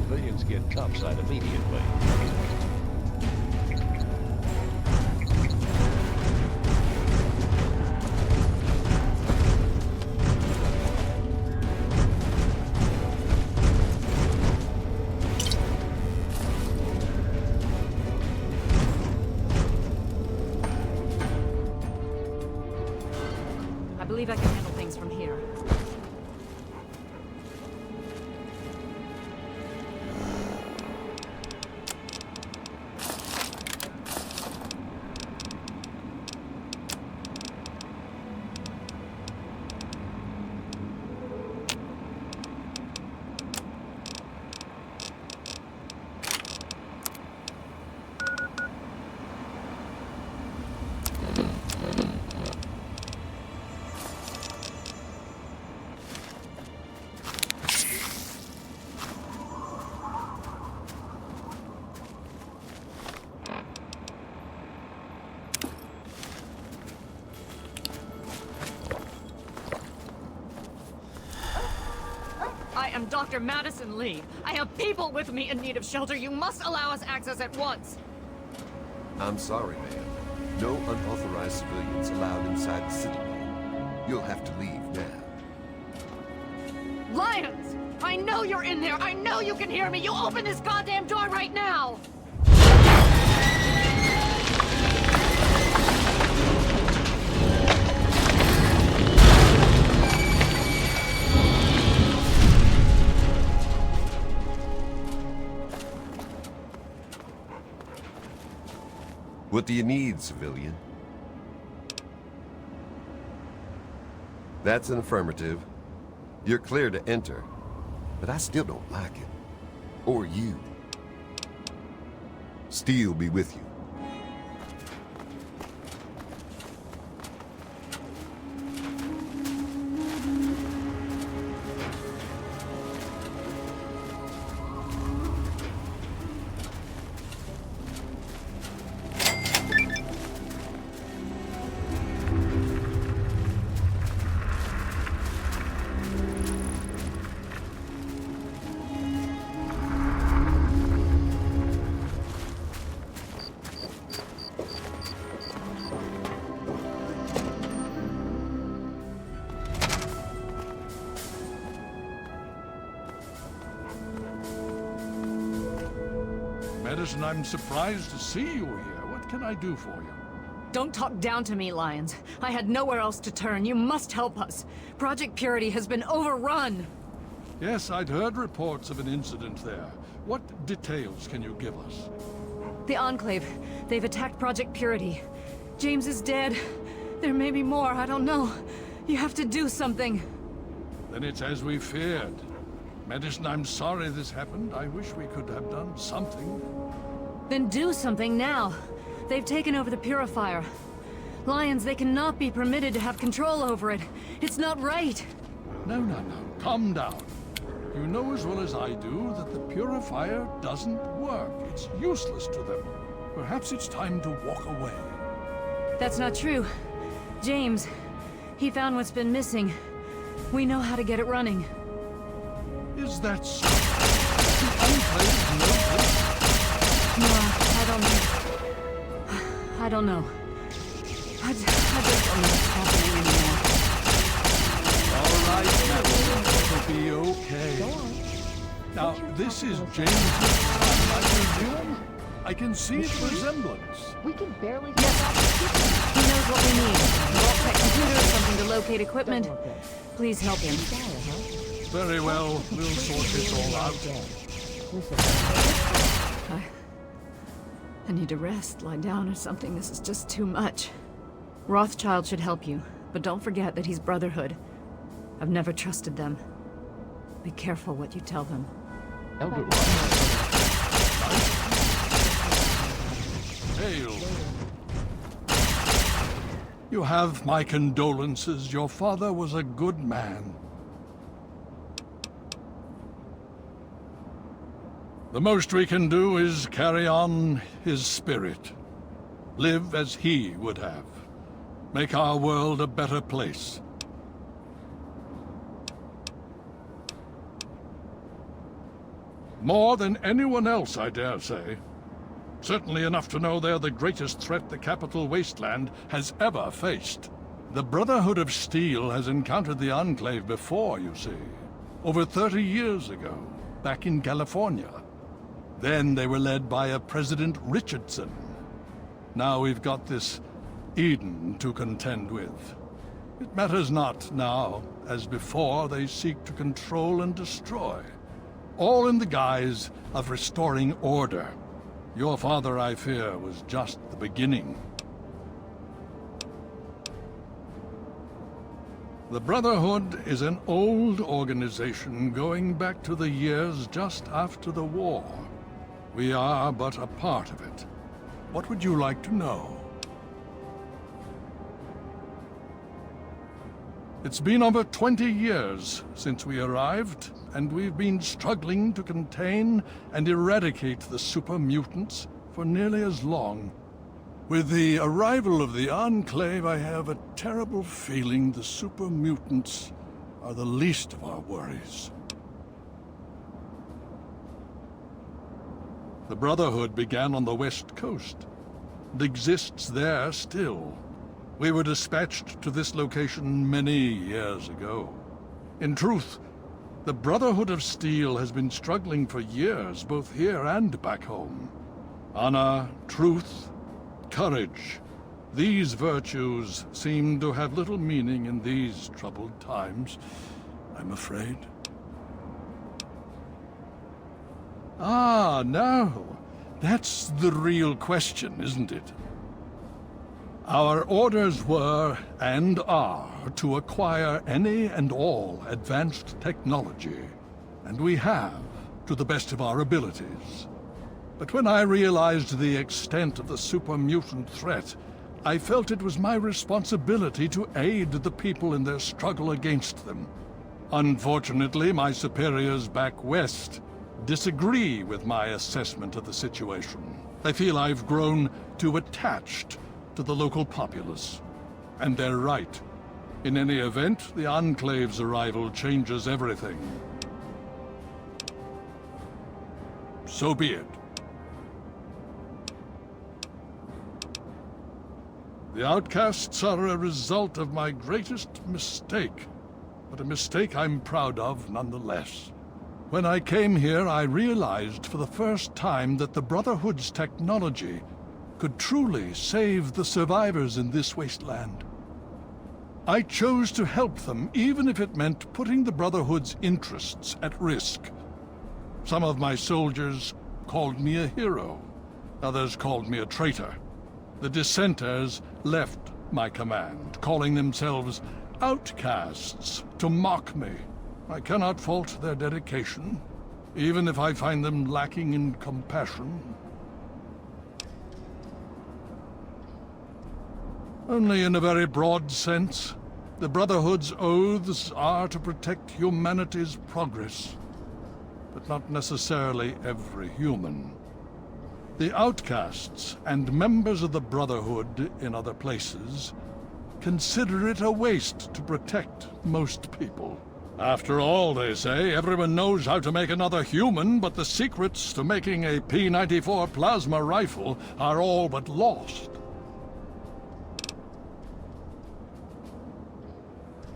civilians get topside immediately. I believe I can handle things from here. I am Dr. Madison Lee. I have people with me in need of shelter. You must allow us access at once. I'm sorry, ma'am. No unauthorized civilians allowed inside the Citadel. You'll have to leave now. Lions! I know you're in there! I know you can hear me! You open this goddamn door right now! What do you need, civilian? That's an affirmative. You're clear to enter, but I still don't like it. Or you. Steel be with you. Madison, I'm surprised to see you here. What can I do for you? Don't talk down to me, Lions. I had nowhere else to turn. You must help us. Project Purity has been overrun. Yes, I'd heard reports of an incident there. What details can you give us? The Enclave. They've attacked Project Purity. James is dead. There may be more, I don't know. You have to do something. Then it's as we feared. Madison, I'm sorry this happened. I wish we could have done something. Then do something now. They've taken over the Purifier. Lions, they cannot be permitted to have control over it. It's not right. No. Calm down. You know as well as I do that the Purifier doesn't work. It's useless to them. Perhaps it's time to walk away. That's not true. James, he found what's been missing. We know how to get it running. Is that so? The Enclave knows this? No, I don't know. I don't know. I just don't know what's happening anymore. All right, Madison. It'll be okay. Now, this is James' son, I presume? I can see the resemblance. We can barely Yes. He knows what we need. Vault-tech computer, something to locate equipment. Please help him. Very well. We'll sort this all out. I need to rest, lie down or something. This is just too much. Rothschild should help you, but don't forget that he's Brotherhood. I've never trusted them. Be careful what you tell them. Elder Hail. You have my condolences. Your father was a good man. The most we can do is carry on his spirit. Live as he would have. Make our world a better place. More than anyone else, I dare say. Certainly enough to know they're the greatest threat the capital wasteland has ever faced. The Brotherhood of Steel has encountered the Enclave before, you see. Over 30 years ago, back in California. Then they were led by a President Richardson. Now we've got this Eden to contend with. It matters not now, as before they seek to control and destroy. All in the guise of restoring order. Your father, I fear, was just the beginning. The Brotherhood is an old organization going back to the years just after the war. We are but a part of it. What would you like to know? It's been over 20 years since we arrived, and we've been struggling to contain and eradicate the super mutants for nearly as long. With the arrival of the Enclave, I have a terrible feeling the super mutants are the least of our worries. The Brotherhood began on the West Coast. It exists there still. We were dispatched to this location many years ago. In truth, the Brotherhood of Steel has been struggling for years, both here and back home. Honor, truth, courage. These virtues seem to have little meaning in these troubled times, I'm afraid. Ah, no. That's the real question, isn't it? Our orders were, and are, to acquire any and all advanced technology. And we have, to the best of our abilities. But when I realized the extent of the super mutant threat, I felt it was my responsibility to aid the people in their struggle against them. Unfortunately, my superiors back west disagree with my assessment of the situation. They feel I've grown too attached to the local populace. And they're right. In any event, the Enclave's arrival changes everything. So be it. The outcasts are a result of my greatest mistake, but a mistake I'm proud of nonetheless. When I came here, I realized for the first time that the Brotherhood's technology could truly save the survivors in this wasteland. I chose to help them, even if it meant putting the Brotherhood's interests at risk. Some of my soldiers called me a hero. Others called me a traitor. The dissenters left my command, calling themselves outcasts to mock me. I cannot fault their dedication, even if I find them lacking in compassion. Only in a very broad sense. The Brotherhood's oaths are to protect humanity's progress, but not necessarily every human. The outcasts and members of the Brotherhood in other places consider it a waste to protect most people. After all, they say, everyone knows how to make another human, but the secrets to making a P-94 plasma rifle are all but lost.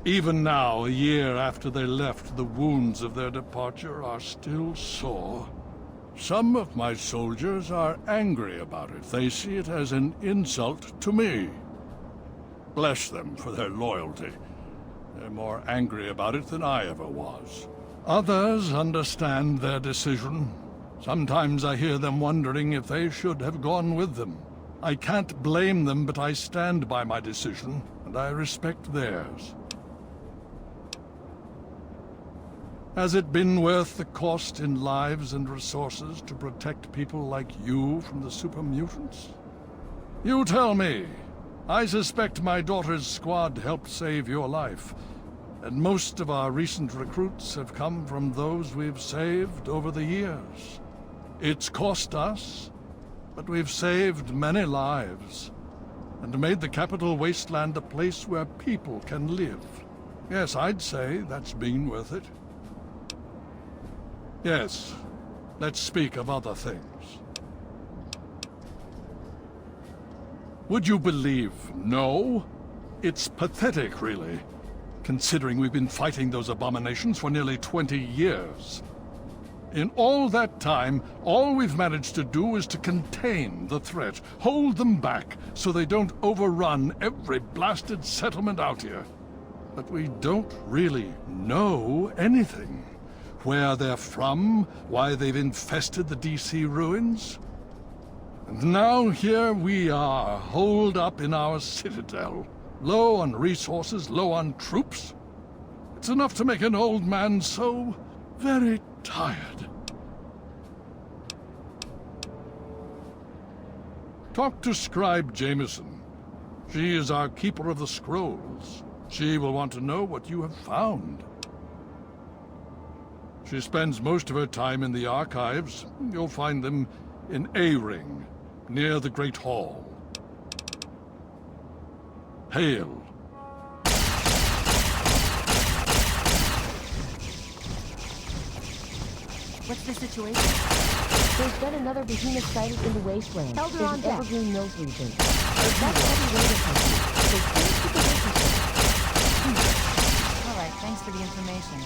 Even now, a year after they left, the wounds of their departure are still sore. Some of my soldiers are angry about it. They see it as an insult to me. Bless them for their loyalty. They're more angry about it than I ever was. Others understand their decision. Sometimes I hear them wondering if they should have gone with them. I can't blame them, but I stand by my decision, and I respect theirs. Has it been worth the cost in lives and resources to protect people like you from the super mutants? You tell me. I suspect my daughter's squad helped save your life, and most of our recent recruits have come from those we've saved over the years. It's cost us, but we've saved many lives, and made the capital wasteland a place where people can live. Yes, I'd say that's been worth it. Yes, Let's speak of other things. Would you believe no? It's pathetic, really, considering we've been fighting those abominations for nearly 20 years. In all that time, all we've managed to do is to contain the threat, hold them back so they don't overrun every blasted settlement out here. But we don't really know anything. Where they're from, why they've infested the DC ruins. And now here we are, holed up in our Citadel. Low on resources, low on troops. It's enough to make an old man so very tired. Talk to Scribe Jameson. She is our keeper of the scrolls. She will want to know what you have found. She spends most of her time in the archives. You'll find them in A-Ring, near the Great Hall. Hail. What's the situation? There's been another behemoth sighted in the wasteland. Elder on deck. Evergreen Mills region. There's that heavy raider country. So finish with the wasteland. All right, thanks for the information.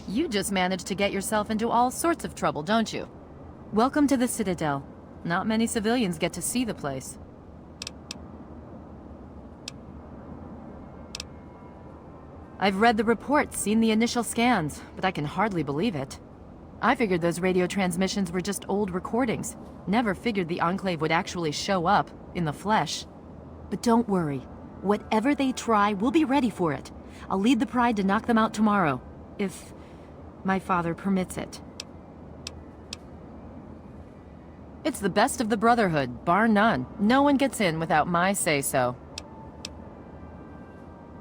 You just managed to get yourself into all sorts of trouble, don't you? Welcome to the Citadel. Not many civilians get to see the place. I've read the reports, seen the initial scans, but I can hardly believe it. I figured those radio transmissions were just old recordings. Never figured the Enclave would actually show up, in the flesh. But don't worry. Whatever they try, we'll be ready for it. I'll lead the Pride to knock them out tomorrow, if my father permits it. It's the best of the Brotherhood, bar none. No one gets in without my say-so.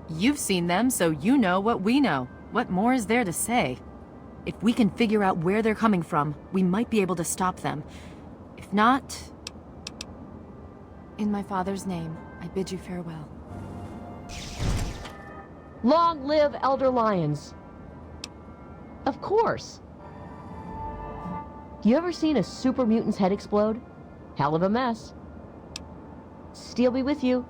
You've seen them, so you know what we know. What more is there to say? If we can figure out where they're coming from, we might be able to stop them. If not... In my father's name, I bid you farewell. Long live Elder Lyons. Of course. You ever seen a super mutant's head explode? Hell of a mess. Steel be with you.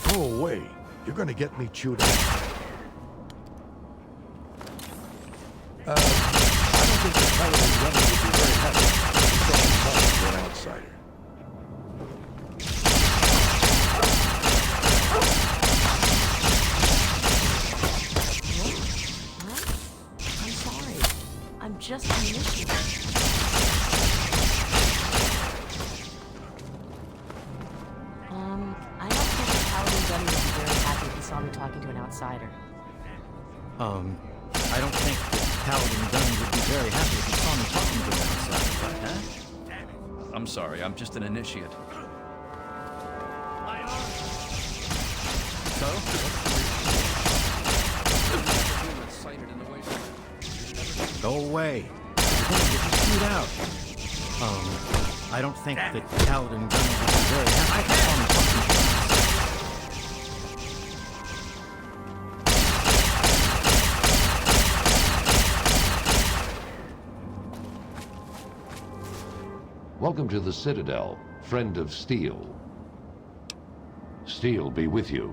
Go away. You're gonna get me chewed up. I don't think the Paladin Gunner would be very happy to for an outsider. I'm sorry. I'm just an issue. I don't think the Paladin Gunner would be very happy if he saw me talking to an outsider. I don't think the Paladin Gunny would be very happy if he saw me talking to him outside, but, huh? I'm sorry, I'm just an initiate. So? Go away. You're gonna get me chewed out. I don't think the Paladin Gunny would be very happy if he saw me talking to him outside. Welcome to the Citadel, friend of Steel. Steel be with you.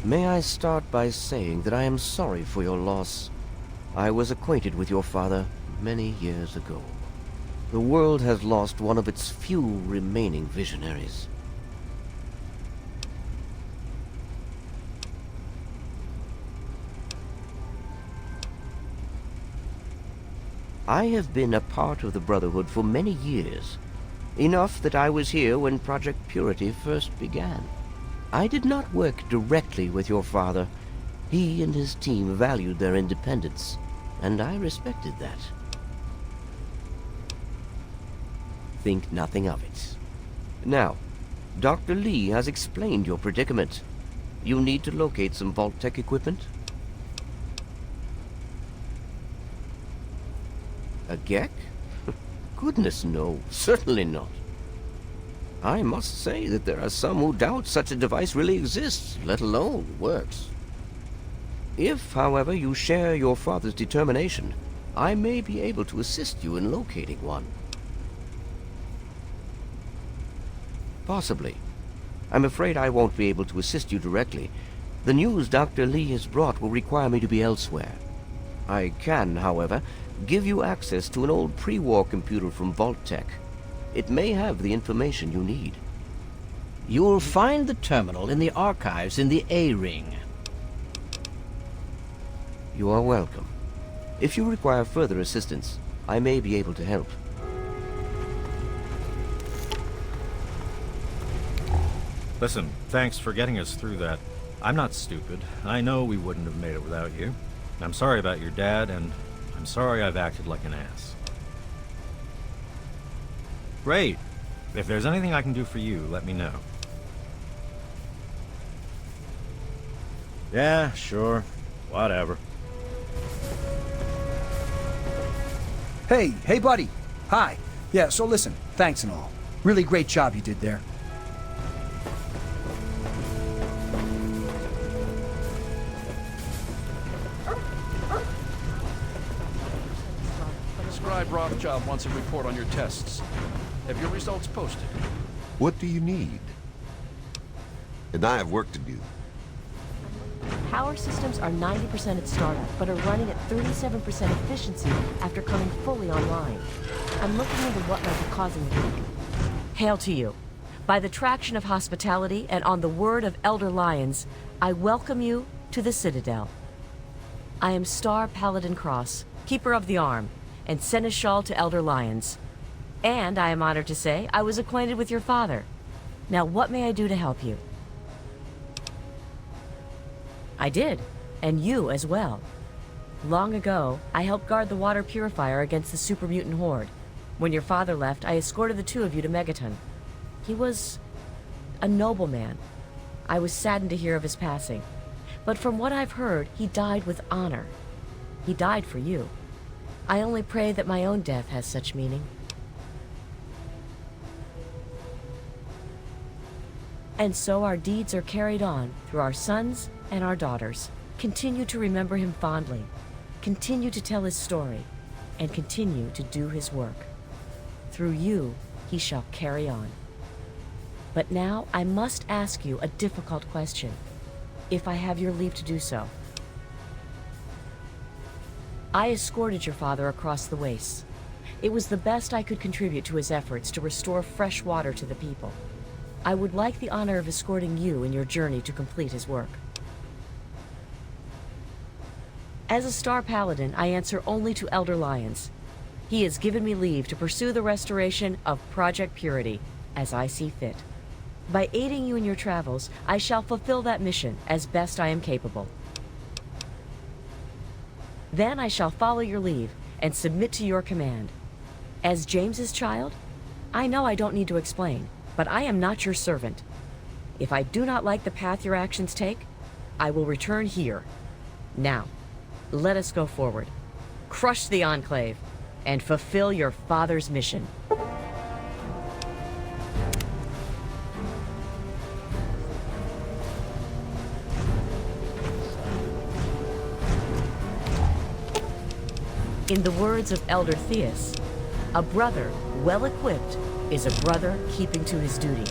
May I start by saying that I am sorry for your loss. I was acquainted with your father many years ago. The world has lost one of its few remaining visionaries. I have been a part of the Brotherhood for many years, enough that I was here when Project Purity first began. I did not work directly with your father. He and his team valued their independence, and I respected that. Think nothing of it. Now, Dr. Lee has explained your predicament. You need to locate some Vault-Tec equipment? A Gek? Goodness, no. Certainly not. I must say that there are some who doubt such a device really exists, let alone works. If, however, you share your father's determination, I may be able to assist you in locating one. Possibly. I'm afraid I won't be able to assist you directly. The news Dr. Lee has brought will require me to be elsewhere. I can, however, give you access to an old pre-war computer from Vault-Tec. It may have the information you need. You'll find the terminal in the archives in the A-Ring. You are welcome. If you require further assistance, I may be able to help. Listen, thanks for getting us through that. I'm not stupid. I know we wouldn't have made it without you. I'm sorry about your dad, and I'm sorry I've acted like an ass. Great. If there's anything I can do for you, let me know. Yeah, sure. Whatever. Hey, buddy. Hi. Yeah, so listen, thanks and all. Really great job you did there. Scribe Rothschild wants a report on your tests. Have your results posted? What do you need? And I have work to do. Power systems are 90% at startup, but are running at 37% efficiency after coming fully online. I'm looking into what might be causing the leak. Hail to you. By the traction of hospitality and on the word of Elder Lyons, I welcome you to the Citadel. I am Star Paladin Cross, Keeper of the Arm, and Seneschal to Elder Lyons. And I am honored to say I was acquainted with your father. Now, what may I do to help you? I did, and you as well. Long ago, I helped guard the water purifier against the super mutant horde. When your father left, I escorted the two of you to Megaton. He was a noble man. I was saddened to hear of his passing. But from what I've heard, he died with honor. He died for you. I only pray that my own death has such meaning. And so our deeds are carried on through our sons and our daughters. Continue to remember him fondly. Continue to tell his story. And continue to do his work. Through you, he shall carry on. But now I must ask you a difficult question, if I have your leave to do so. I escorted your father across the wastes. It was the best I could contribute to his efforts to restore fresh water to the people. I would like the honor of escorting you in your journey to complete his work. As a Star Paladin, I answer only to Elder Lyons. He has given me leave to pursue the restoration of Project Purity, as I see fit. By aiding you in your travels, I shall fulfill that mission as best I am capable. Then I shall follow your leave and submit to your command. As James's child, I know I don't need to explain, but I am not your servant. If I do not like the path your actions take, I will return here. Now, let us go forward, crush the Enclave, and fulfill your father's mission. In the words of Elder Theus, a brother well-equipped is a brother keeping to his duty.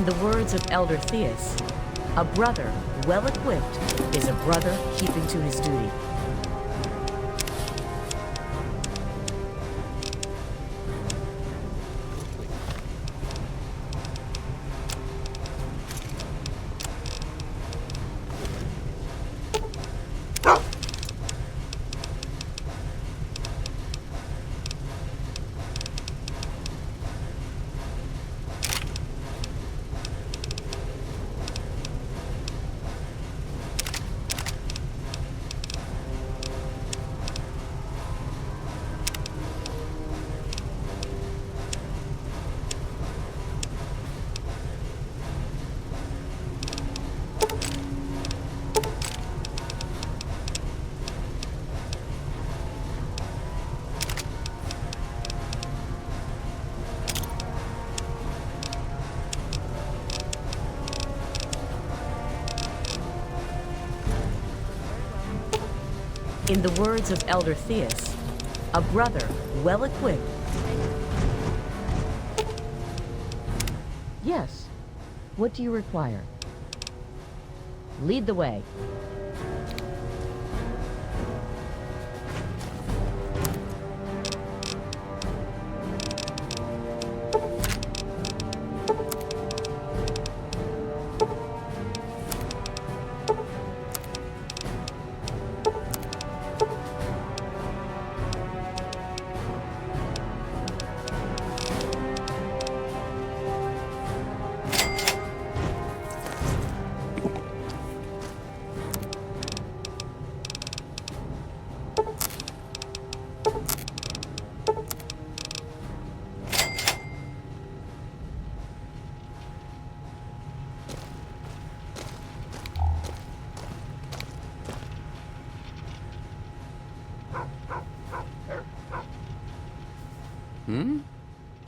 the words of Elder Theus, a brother well-equipped is a brother keeping to his duty. In the words of Elder Theus, a brother well-equipped. Yes. What do you require? Lead the way.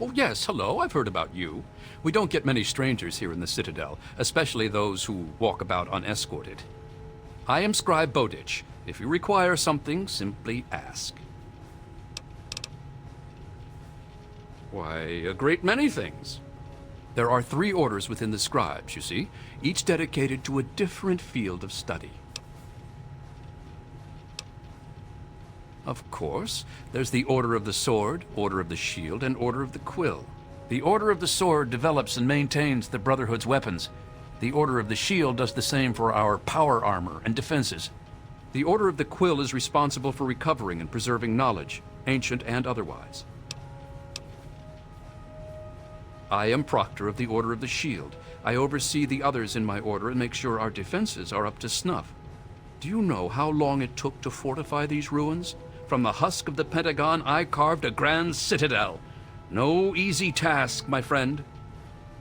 Oh, yes, hello, I've heard about you. We don't get many strangers here in the Citadel, especially those who walk about unescorted. I am Scribe Bowditch. If you require something, simply ask. Why, a great many things. There are 3 orders within the Scribes, you see, each dedicated to a different field of study. Of course, there's the Order of the Sword, Order of the Shield, and Order of the Quill. The Order of the Sword develops and maintains the Brotherhood's weapons. The Order of the Shield does the same for our power armor and defenses. The Order of the Quill is responsible for recovering and preserving knowledge, ancient and otherwise. I am Proctor of the Order of the Shield. I oversee the others in my order and make sure our defenses are up to snuff. Do you know how long it took to fortify these ruins? From the husk of the Pentagon, I carved a grand citadel. No easy task, my friend.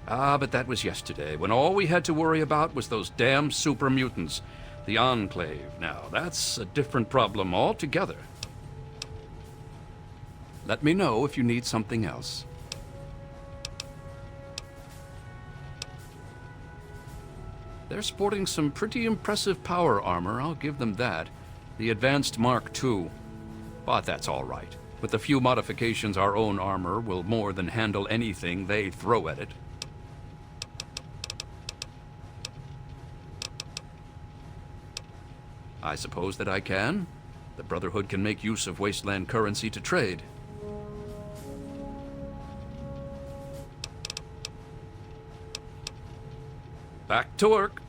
Ah, but that was yesterday, when all we had to worry about was those damn super mutants. The Enclave. Now, that's a different problem altogether. Let me know if you need something else. They're sporting some pretty impressive power armor, I'll give them that. The Advanced Mark II. But that's all right. With a few modifications, our own armor will more than handle anything they throw at it. I suppose that I can. The Brotherhood can make use of wasteland currency to trade. Back to work.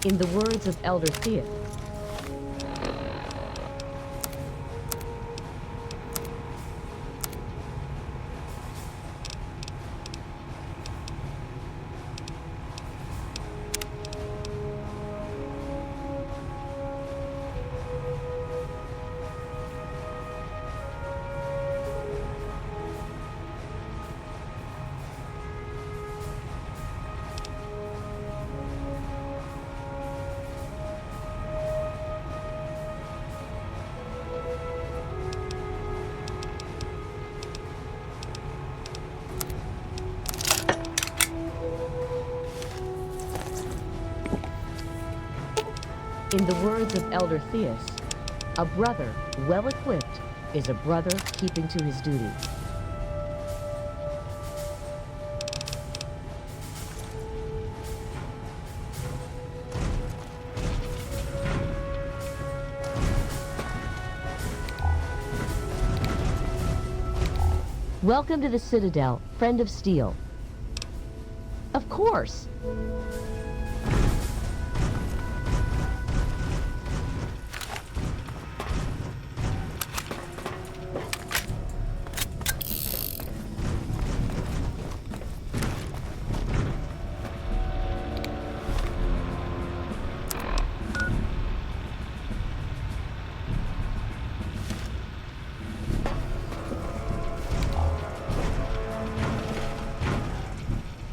In the words of Elder Theus, in the words of Elder Theus, a brother well-equipped is a brother keeping to his duty. Welcome to the Citadel, friend of Steel. Of course.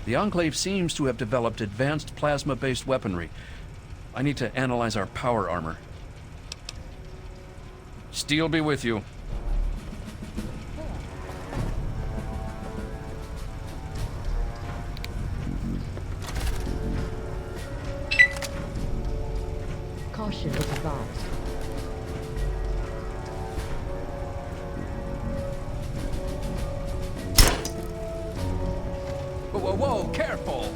The Enclave seems to have developed advanced plasma-based weaponry. I need to analyze our power armor. Steel be with you. Caution is advised. Whoa, whoa, whoa, careful!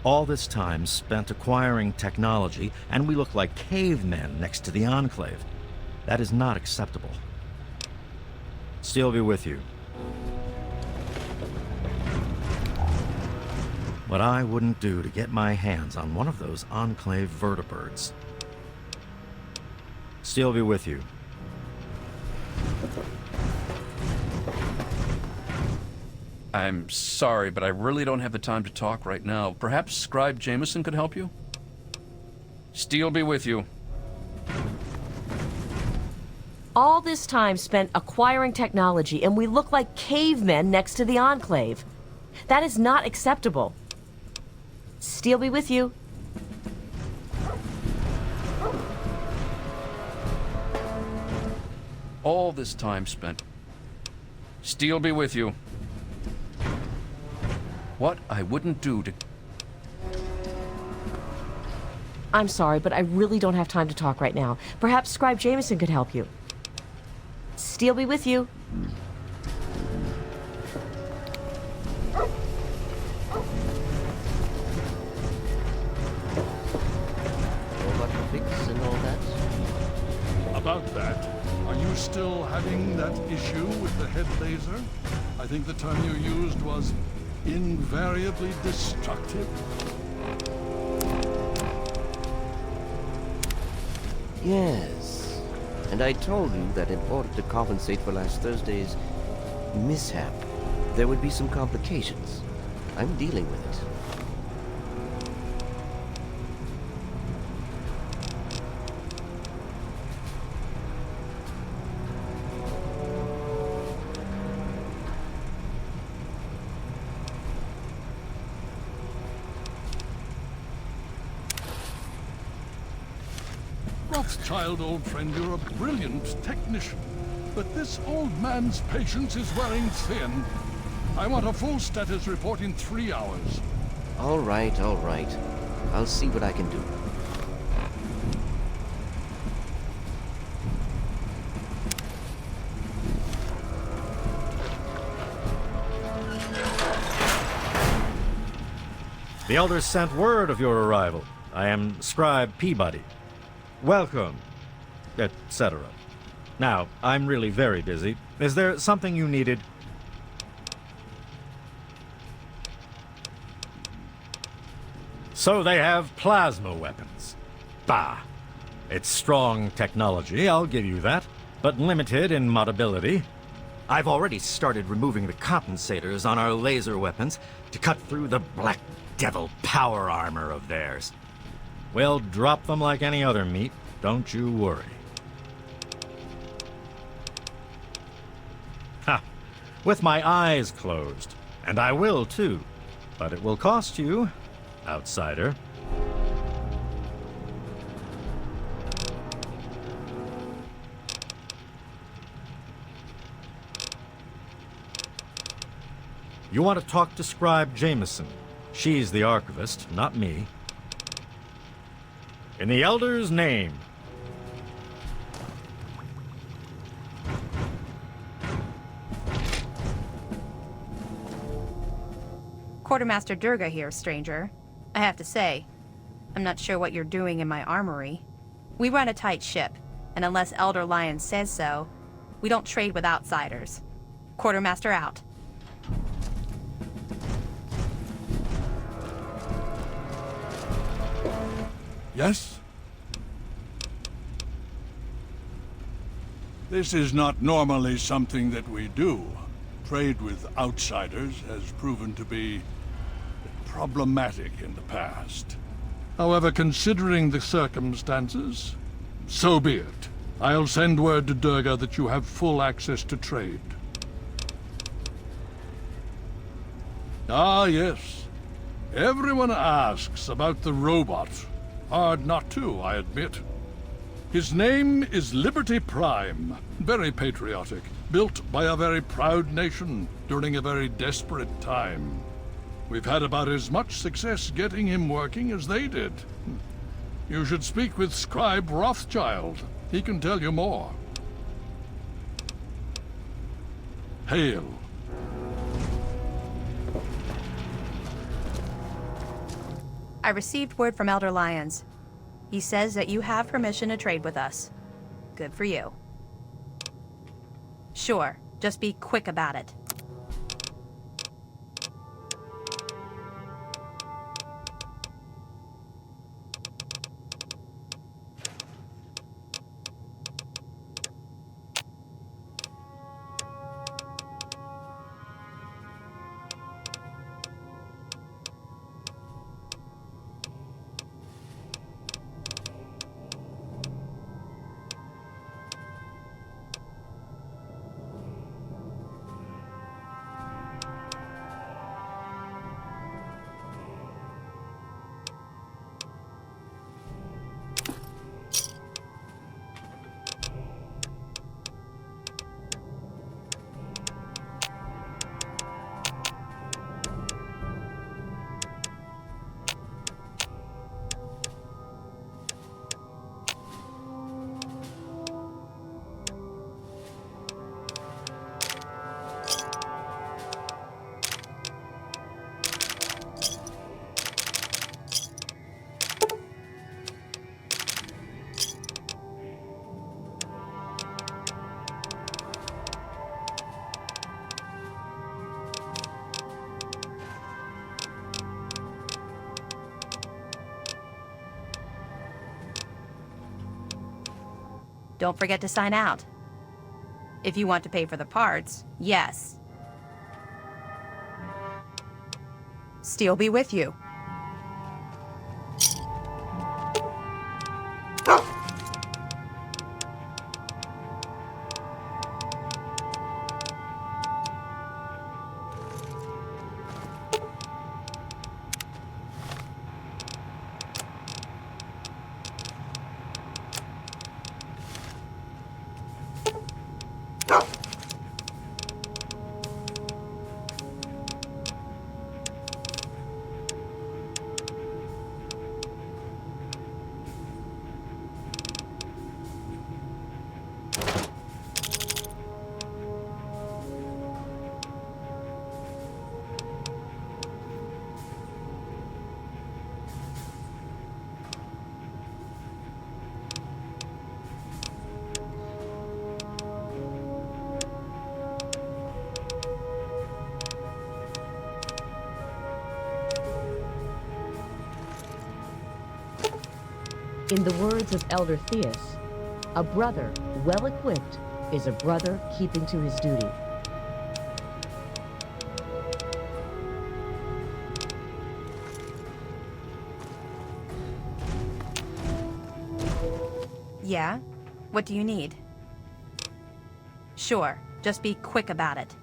All this time spent acquiring technology, and we look like cavemen next to the Enclave. That is not acceptable. Steel be with you. What I wouldn't do to get my hands on one of those Enclave vertibirds. Steel be with you. I'm sorry, but I really don't have the time to talk right now. Perhaps Scribe Jameson could help you? Steel be with you. All this time spent acquiring technology, and we look like cavemen next to the Enclave. That is not acceptable. Steel be with you. All this time spent. Steel be with you. What I wouldn't do to... I'm sorry, but I really don't have time to talk right now. Perhaps Scribe Jameson could help you. Steel be with you. Fix and all that? About that, are you still having that issue with the head laser? I think the term you used was invariably destructive. Yes. And I told you that in order to compensate for last Thursday's mishap, there would be some complications. I'm dealing with it. Rothschild, old friend, you're a brilliant technician. But this old man's patience is wearing thin. I want a full status report in 3 hours. All right, all right. I'll see what I can do. The Elders sent word of your arrival. I am Scribe Peabody. Welcome, etc. Now, I'm really very busy. Is there something you needed? So they have plasma weapons. Bah! It's strong technology, I'll give you that, but limited in modability. I've already started removing the compensators on our laser weapons to cut through the Black Devil power armor of theirs. We'll drop them like any other meat, don't you worry. Ha! With my eyes closed. And I will, too. But it will cost you, outsider. You want to talk to Scribe Jameson. She's the archivist, not me. In the Elder's name. Quartermaster Durga here, stranger. I have to say, I'm not sure what you're doing in my armory. We run a tight ship, and unless Elder Lion says so, we don't trade with outsiders. Quartermaster out. Yes? This is not normally something that we do. Trade with outsiders has proven to be problematic in the past. However, considering the circumstances, so be it. I'll send word to Durga that you have full access to trade. Ah, yes. Everyone asks about the robot. Hard not to, I admit. His name is Liberty Prime. Very patriotic. Built by a very proud nation during a very desperate time. We've had about as much success getting him working as they did. You should speak with Scribe Rothschild. He can tell you more. Hail. I received word from Elder Lyons. He says that you have permission to trade with us. Good for you. Sure, just be quick about it. Don't forget to sign out. If you want to pay for the parts, yes. Steel be with you. In the words of Elder Theus, a brother well equipped is a brother keeping to his duty. Yeah? What do you need? Sure, just be quick about it.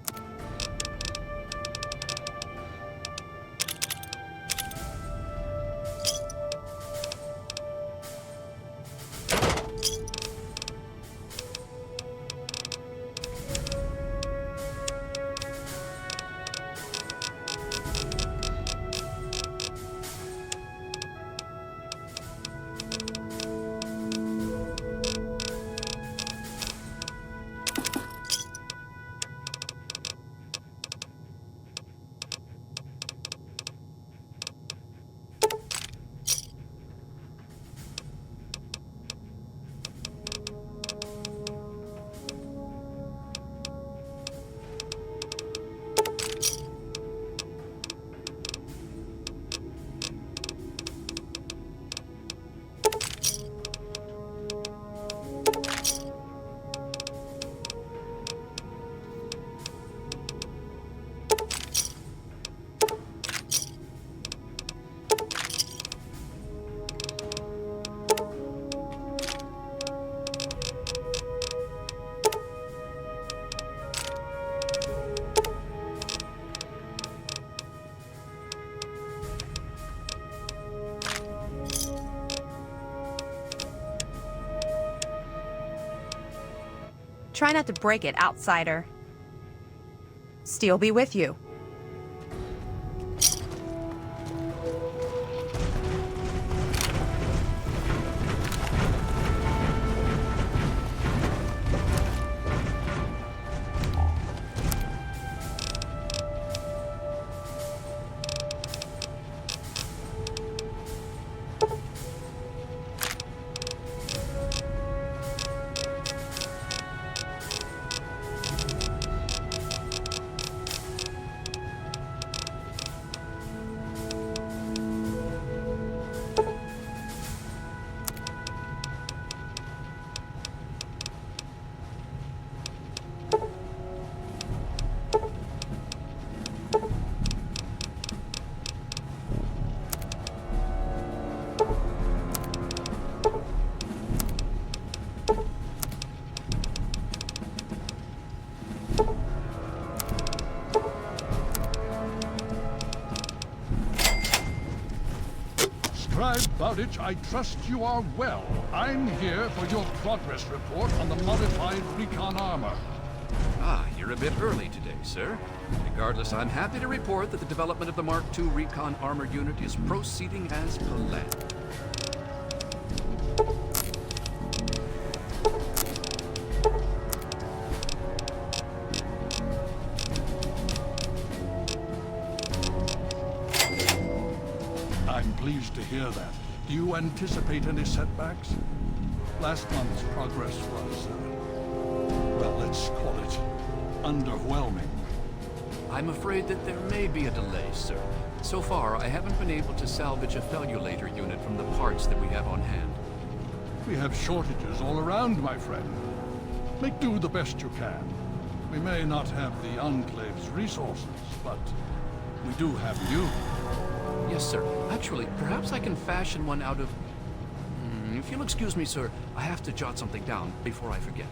Try not to break it, outsider. Steel be with you. Scribe Bowditch, I trust you are well. I'm here for your progress report on the modified recon armor. Ah, you're a bit early today, sir. Regardless, I'm happy to report that the development of the Mark II recon armor unit is proceeding as planned. I'm pleased to hear that. Do you anticipate any setbacks? Last month's progress was, well, let's call it underwhelming. I'm afraid that there may be a delay, sir. So far, I haven't been able to salvage a fellulator unit from the parts that we have on hand. We have shortages all around, my friend. Make do the best you can. We may not have the Enclave's resources, but we do have you. Yes, sir. Actually, perhaps I can fashion one out of... If you'll excuse me, sir, I have to jot something down before I forget.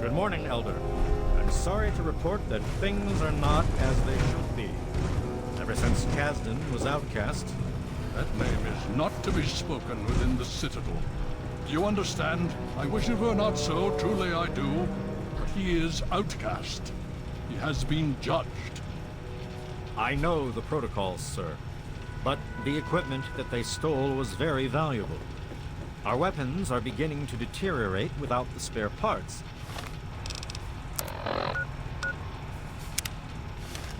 Good morning, Elder. I'm sorry to report that things are not as they should be. Ever since Kasdan was outcast... That name is not to be spoken within the Citadel. Do you understand? I wish it were not so, truly I do. But he is outcast. He has been judged. I know the protocols, sir. But the equipment that they stole was very valuable. Our weapons are beginning to deteriorate without the spare parts.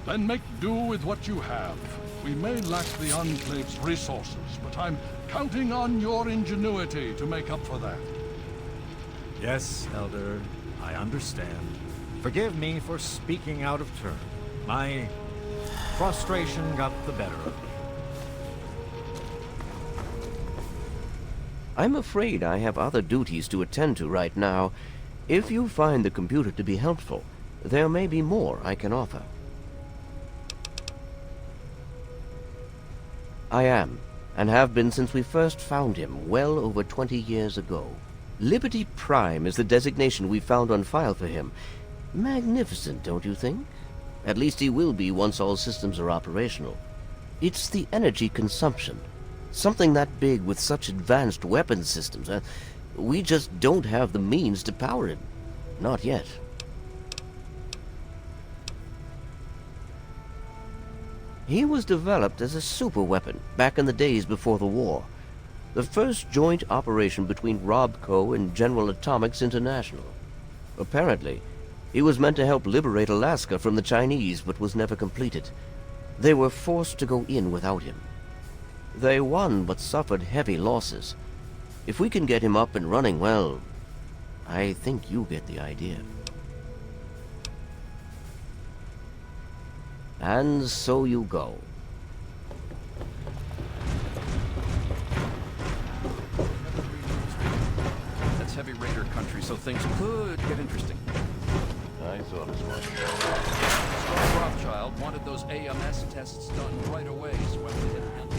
Then make do with what you have. We may lack the Enclave's resources, but I'm counting on your ingenuity to make up for that. Yes, Elder, I understand. Forgive me for speaking out of turn. My frustration got the better of me. I'm afraid I have other duties to attend to right now. If you find the computer to be helpful, there may be more I can offer. I am, and have been since we first found him well over 20 years ago. Liberty Prime is the designation we found on file for him. Magnificent, don't you think? At least he will be once all systems are operational. It's the energy consumption. Something that big with such advanced weapon systems, we just don't have the means to power it. Not yet. He was developed as a superweapon back in the days before the war. The first joint operation between RobCo and General Atomics International. Apparently, he was meant to help liberate Alaska from the Chinese, but was never completed. They were forced to go in without him. They won, but suffered heavy losses. If we can get him up and running, well, I think you get the idea. And so you go. That's heavy raider country, so things could get interesting. I thought as much. Strong Rothschild wanted those AMS tests done right away, so I went ahead and handled it.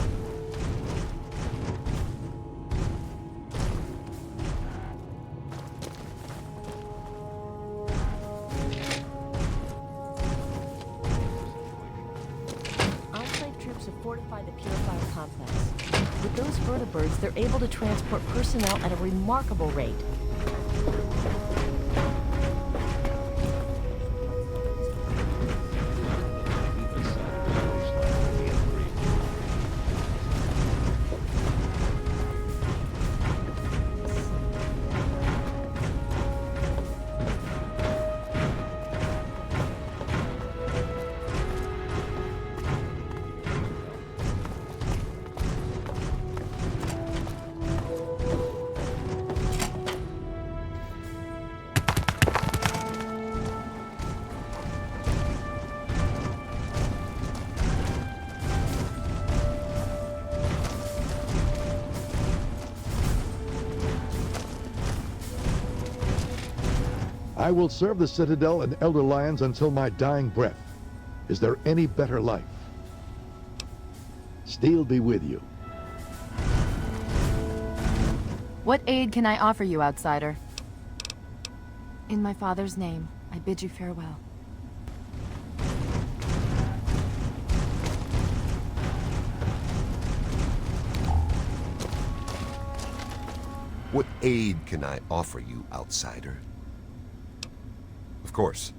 Enclave troops have fortified the Purifier complex. With those vertibirds, they're able to transport personnel at a remarkable rate. I will serve the Citadel and Elder Lions until my dying breath. Is there any better life? Steel be with you. What aid can I offer you, outsider? In my father's name, I bid you farewell. What aid can I offer you, outsider? Of course.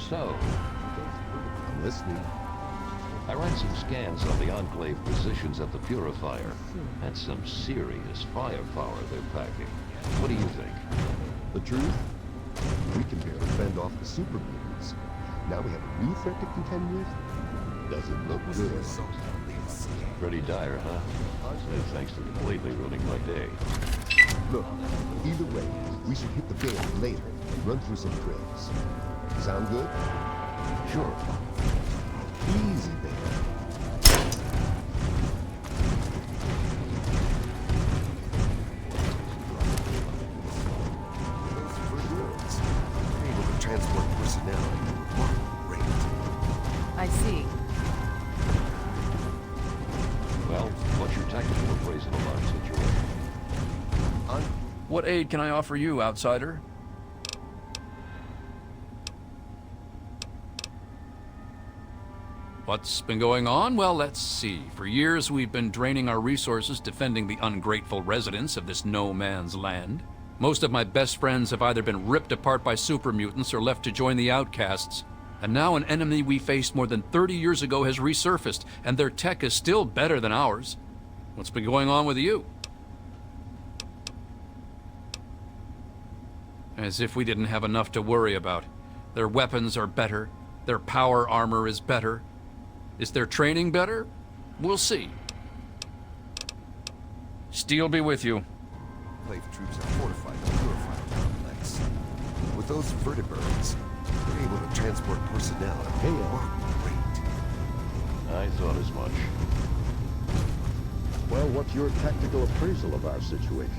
So, I'm listening. I ran some scans on the Enclave positions at the Purifier, and some serious firepower they're packing. What do you think? The truth? We can barely fend off the super mutants. Now we have a new threat to contend with? Doesn't look good. Pretty dire, huh? Thanks for completely ruining my day. Look, either way, we should hit the building later and run through some drills. Sound good? Sure. Easy there. Those vertibirds are able to transport personnel at a remarkable rate. I see. Well, what's your technical appraisal of our situation? What aid can I offer you, outsider? What's been going on? Well, let's see. For years, we've been draining our resources defending the ungrateful residents of this no-man's land. Most of my best friends have either been ripped apart by super mutants or left to join the outcasts. And now an enemy we faced more than 30 years ago has resurfaced, and their tech is still better than ours. What's been going on with you? As if we didn't have enough to worry about. Their weapons are better. Their power armor is better. Is their training better? We'll see. Steel be with you. Enclave troops have fortified the Purifier complex. With those vertibirds, they're able to transport personnel at a remarkable rate. I thought as much. Well, what's your tactical appraisal of our situation?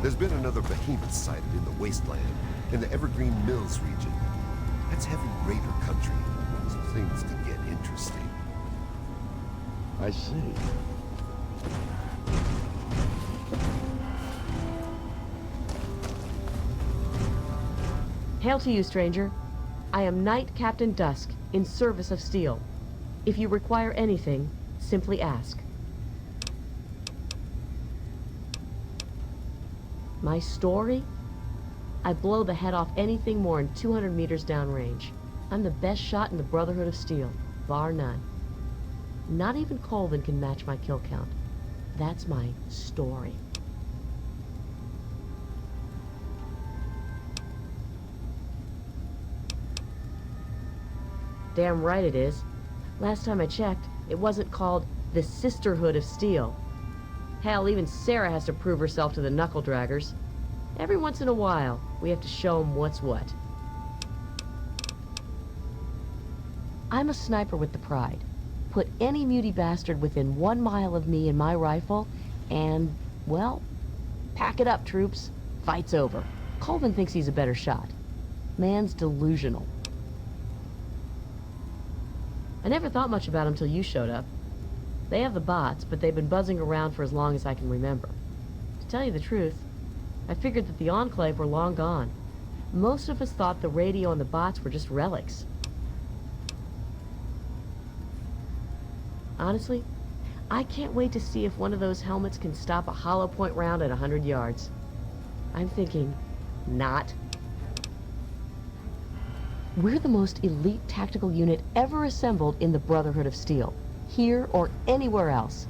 There's been another behemoth sighted in the wasteland, in the Evergreen Mills region. That's heavy raider country, so things could get interesting. I see. Hail to you, stranger. I am Knight Captain Dusk, in service of Steel. If you require anything, simply ask. My story? I blow the head off anything more than 200 meters downrange. I'm the best shot in the Brotherhood of Steel, bar none. Not even Colvin can match my kill count. That's my story. Damn right it is. Last time I checked, it wasn't called the Sisterhood of Steel. Hell, even Sarah has to prove herself to the knuckle draggers. Every once in a while, we have to show them what's what. I'm a sniper with the pride. Put any muty bastard within 1 mile of me and my rifle, and, well, pack it up, troops. Fight's over. Colvin thinks he's a better shot. Man's delusional. I never thought much about him till you showed up. They have the bots, but they've been buzzing around for as long as I can remember. To tell you the truth, I figured that the Enclave were long gone. Most of us thought the radio and the bots were just relics. Honestly, I can't wait to see if one of those helmets can stop a hollow point round at 100 yards. I'm thinking, not. We're the most elite tactical unit ever assembled in the Brotherhood of Steel, here or anywhere else.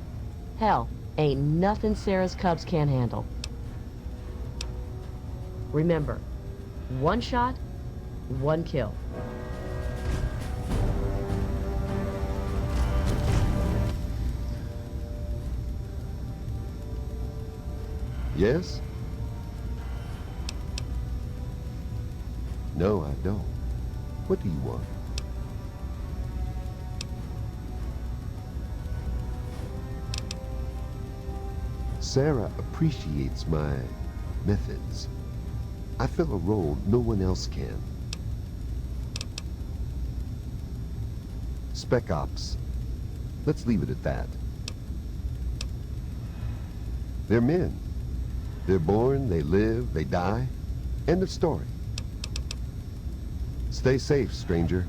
Hell, ain't nothing Sarah's Cubs can't handle. Remember, 1 shot, 1 kill. Yes? No, I don't. What do you want? Sarah appreciates my methods. I fill a role no one else can. Spec Ops. Let's leave it at that. They're men. They're born, they live, they die. End of story. Stay safe, stranger.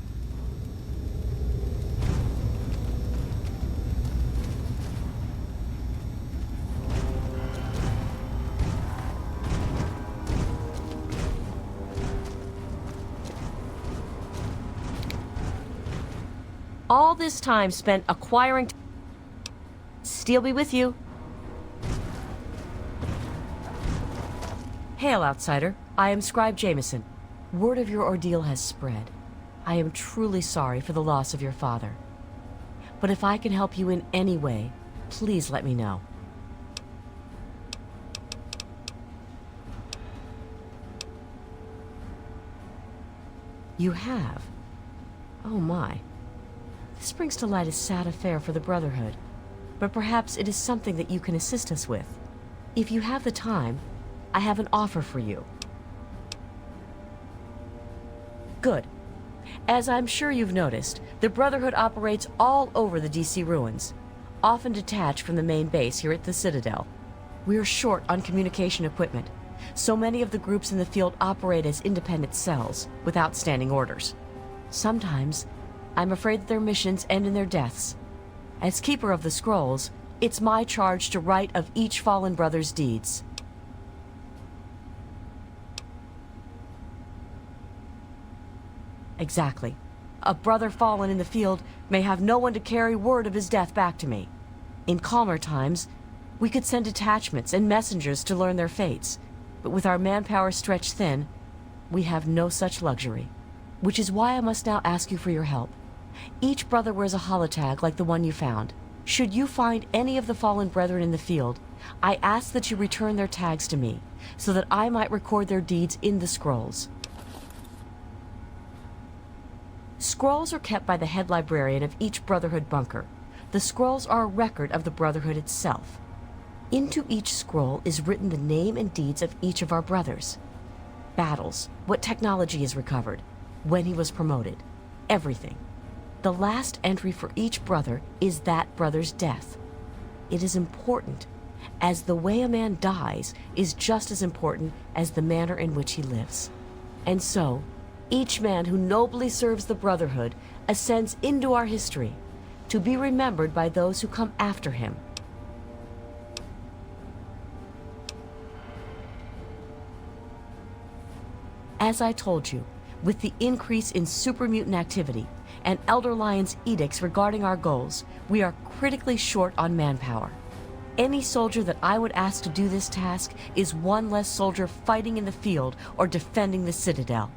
All this time spent acquiring... Steel be with you. Hail, outsider. I am Scribe Jameson. Word of your ordeal has spread. I am truly sorry for the loss of your father. But if I can help you in any way, please let me know. You have? Oh my. This brings to light a sad affair for the Brotherhood, but perhaps it is something that you can assist us with. If you have the time, I have an offer for you. Good. As I'm sure you've noticed, the Brotherhood operates all over the DC ruins, often detached from the main base here at the Citadel. We are short on communication equipment, so many of the groups in the field operate as independent cells, without standing orders. Sometimes, I'm afraid that their missions end in their deaths. As Keeper of the Scrolls, it's my charge to write of each fallen brother's deeds. Exactly. A brother fallen in the field may have no one to carry word of his death back to me. In calmer times, we could send detachments and messengers to learn their fates, but with our manpower stretched thin, we have no such luxury. Which is why I must now ask you for your help. Each brother wears a holotag like the one you found. Should you find any of the fallen brethren in the field, I ask that you return their tags to me, so that I might record their deeds in the scrolls. Scrolls are kept by the head librarian of each Brotherhood bunker. The scrolls are a record of the Brotherhood itself. Into each scroll is written the name and deeds of each of our brothers. Battles, what technology is recovered, when he was promoted, everything. The last entry for each brother is that brother's death. It is important, as the way a man dies is just as important as the manner in which he lives. And so, each man who nobly serves the Brotherhood ascends into our history, to be remembered by those who come after him. As I told you, with the increase in super mutant activity and Elder Lion's edicts regarding our goals, we are critically short on manpower. Any soldier that I would ask to do this task is one less soldier fighting in the field or defending the Citadel.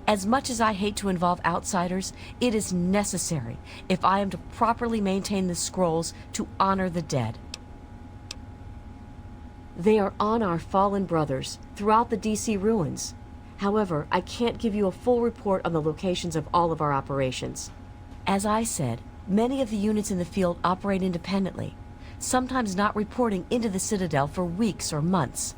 As much as I hate to involve outsiders, it is necessary if I am to properly maintain the scrolls to honor the dead. They are on our fallen brothers throughout the DC ruins. However, I can't give you a full report on the locations of all of our operations. As I said, many of the units in the field operate independently, sometimes not reporting into the Citadel for weeks or months.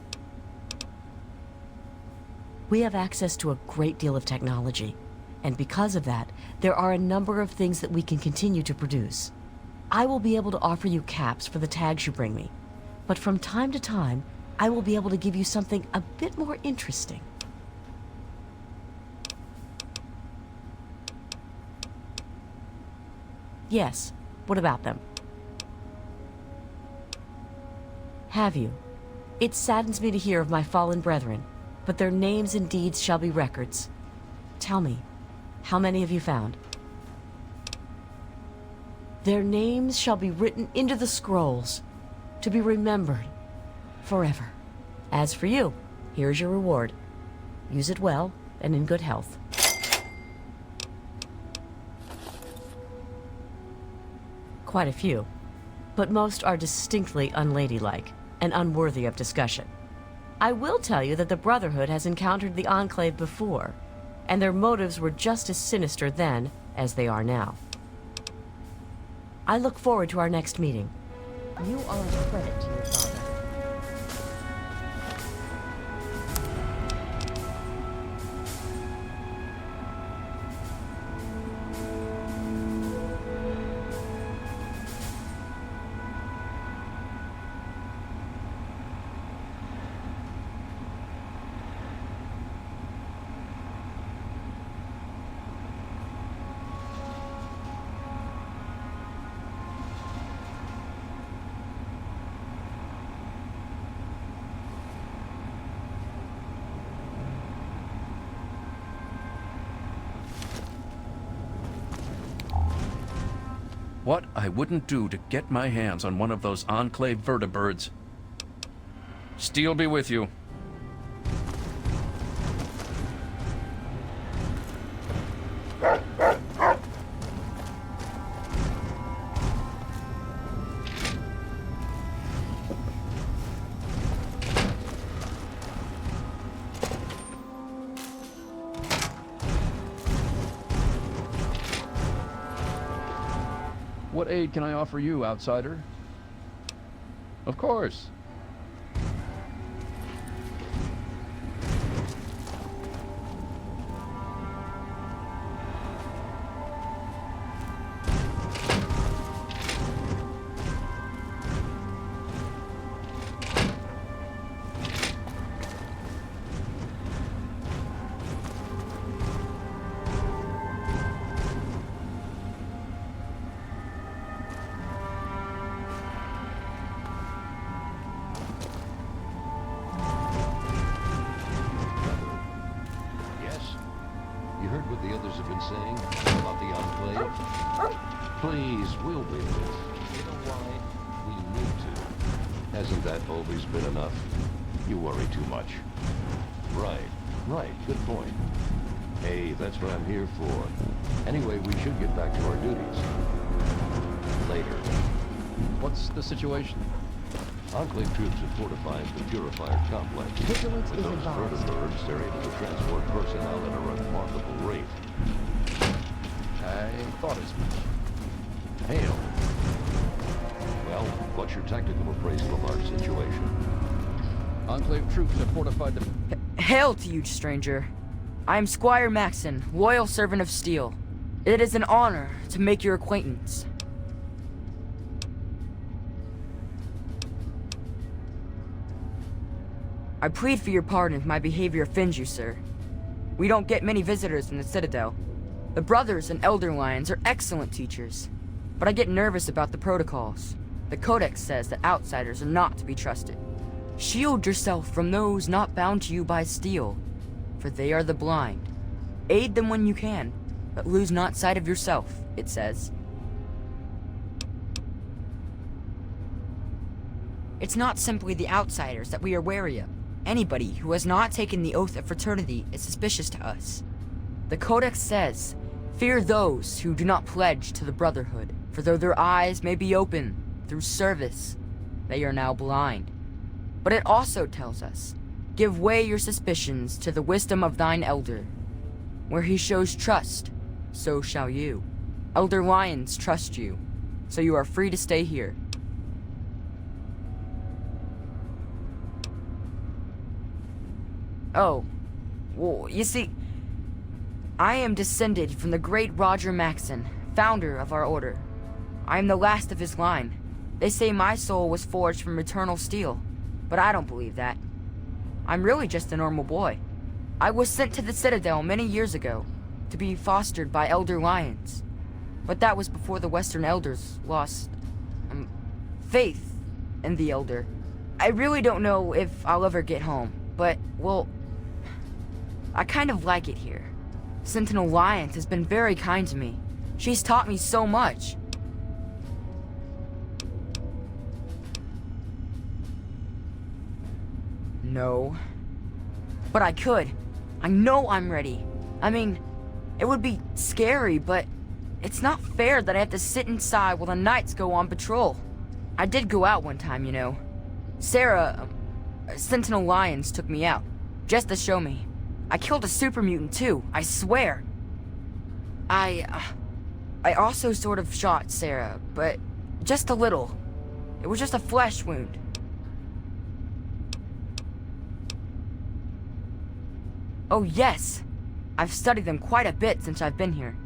We have access to a great deal of technology, and because of that, there are a number of things that we can continue to produce. I will be able to offer you caps for the tags you bring me, but from time to time, I will be able to give you something a bit more interesting. Yes, what about them? Have you? It saddens me to hear of my fallen brethren, but their names and deeds shall be records. Tell me, how many have you found? Their names shall be written into the scrolls, to be remembered forever. As for you, here's your reward. Use it well and in good health. Quite a few, but most are distinctly unladylike and unworthy of discussion. I will tell you that the Brotherhood has encountered the Enclave before, and their motives were just as sinister then as they are now. I look forward to our next meeting. You are a credit to your father. What I wouldn't do to get my hands on one of those Enclave vertibirds. Steel be with you. What aid can I offer you, outsider? Of course. saying about the Enclave? Please, we'll win this. You know why? We need to. Hasn't that always been enough? You worry too much. Right, good point. Hey, that's what I'm here for. Anyway, we should get back to our duties. Later. What's the situation? Enclave troops have fortified the Purifier complex. Vigilance With is those advised. vertibirds, they're able to transport personnel at a remarkable rate. I thought as much. Hail. Well, what's your tactical appraisal of our situation? Enclave troops have fortified the... Hail to you, stranger. I am Squire Maxon, loyal servant of Steel. It is an honor to make your acquaintance. I plead for your pardon if my behavior offends you, sir. We don't get many visitors in the Citadel. The Brothers and Elder Lions are excellent teachers, but I get nervous about the protocols. The Codex says that outsiders are not to be trusted. Shield yourself from those not bound to you by steel. for they are the blind. Aid them when you can, but lose not sight of yourself, it says. It's not simply the outsiders that we are wary of. Anybody who has not taken the oath of fraternity is suspicious to us. The Codex says, "Fear those who do not pledge to the Brotherhood, for though their eyes may be open through service, they are now blind." But it also tells us, "Give way your suspicions to the wisdom of thine elder. Where he shows trust, so shall you. Elder Lions trust you, so you are free to stay here." Oh, well, you see, I am descended from the great Roger Maxon, founder of our order. I am the last of his line. They say my soul was forged from eternal steel, but I don't believe that. I'm really just a normal boy. I was sent to the Citadel many years ago, to be fostered by Elder Lions. But that was before the Western Elders lost, faith in the Elder. I really don't know if I'll ever get home, but, well, I kind of like it here. Sentinel Lions has been very kind to me. She's taught me so much. No. But I could. I know I'm ready. I mean, it would be scary, but it's not fair that I have to sit inside while the knights go on patrol. I did go out one time, you know. Sarah, Sentinel Lions took me out, just to show me. I killed a super mutant too, I swear. I also sort of shot Sarah, but just a little. It was just a flesh wound. Oh yes, I've studied them quite a bit since I've been here.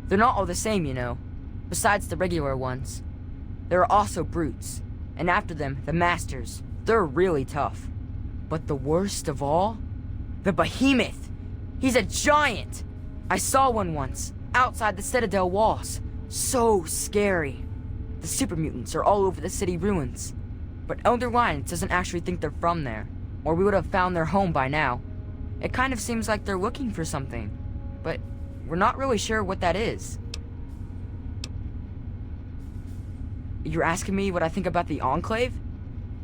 They're not all the same, you know, besides the regular ones. There are also brutes, and after them, the masters. They're really tough. But the worst of all? The behemoth! He's a giant! I saw one once, outside the Citadel walls. So scary. The super mutants are all over the city ruins. But Elder Lions doesn't actually think they're from there, or we would have found their home by now. It kind of seems like they're looking for something, but we're not really sure what that is. You're asking me what I think about the Enclave?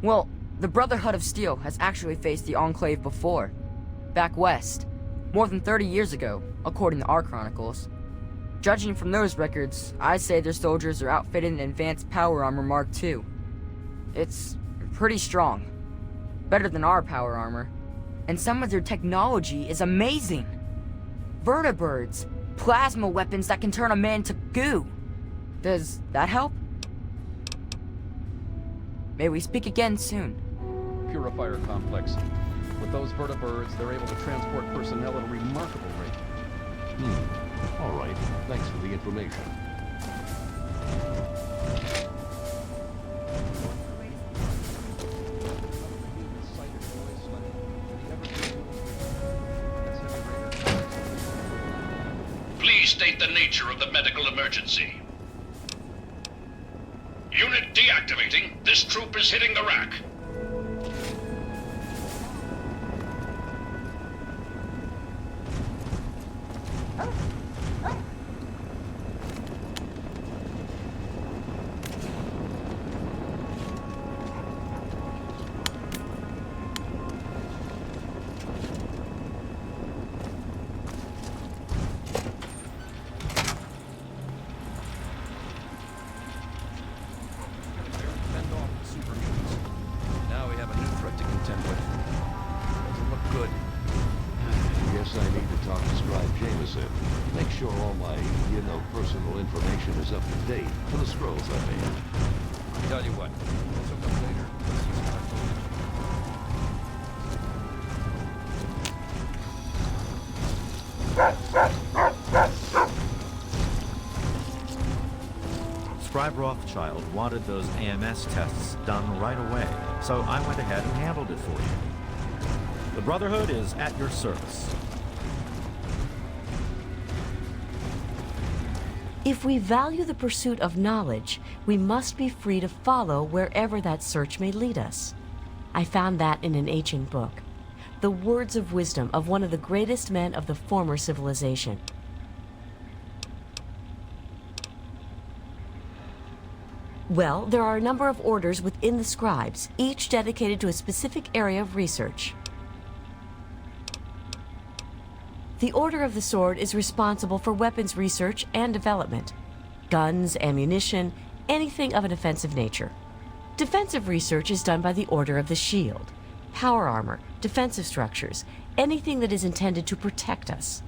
Well, the Brotherhood of Steel has actually faced the Enclave before. Back west. More than 30 years ago, according to our chronicles. Judging from those records, I'd say their soldiers are outfitted in advanced power armor Mark II. It's pretty strong. Better than our power armor. And some of their technology is amazing. Vertibirds, plasma weapons that can turn a man to goo. Does that help? May we speak again soon. Purifier complex. With those vertibirds, they're able to transport personnel at a remarkable rate. All right. Thanks for the information. Please state the nature of the medical emergency. Unit deactivating. This troop is hitting the rack. Now we have a new threat to contend with. Doesn't look good. Guess I need to talk to Scribe Jameson. Make sure all my, personal information is up to date for the scrolls I made. Tell you what, let's hook up later. Scribe Rothschild wanted those AMS tests done right away, so I went ahead and handled it for you. The Brotherhood is at your service. If we value the pursuit of knowledge, we must be free to follow wherever that search may lead us. I found that in an ancient book. the words of wisdom of one of the greatest men of the former civilization. Well, there are a number of orders within the scribes, each dedicated to a specific area of research. The Order of the Sword is responsible for weapons research and development. Guns, ammunition, anything of an offensive nature. Defensive research is done by the Order of the Shield. Power armor, defensive structures, anything that is intended to protect us.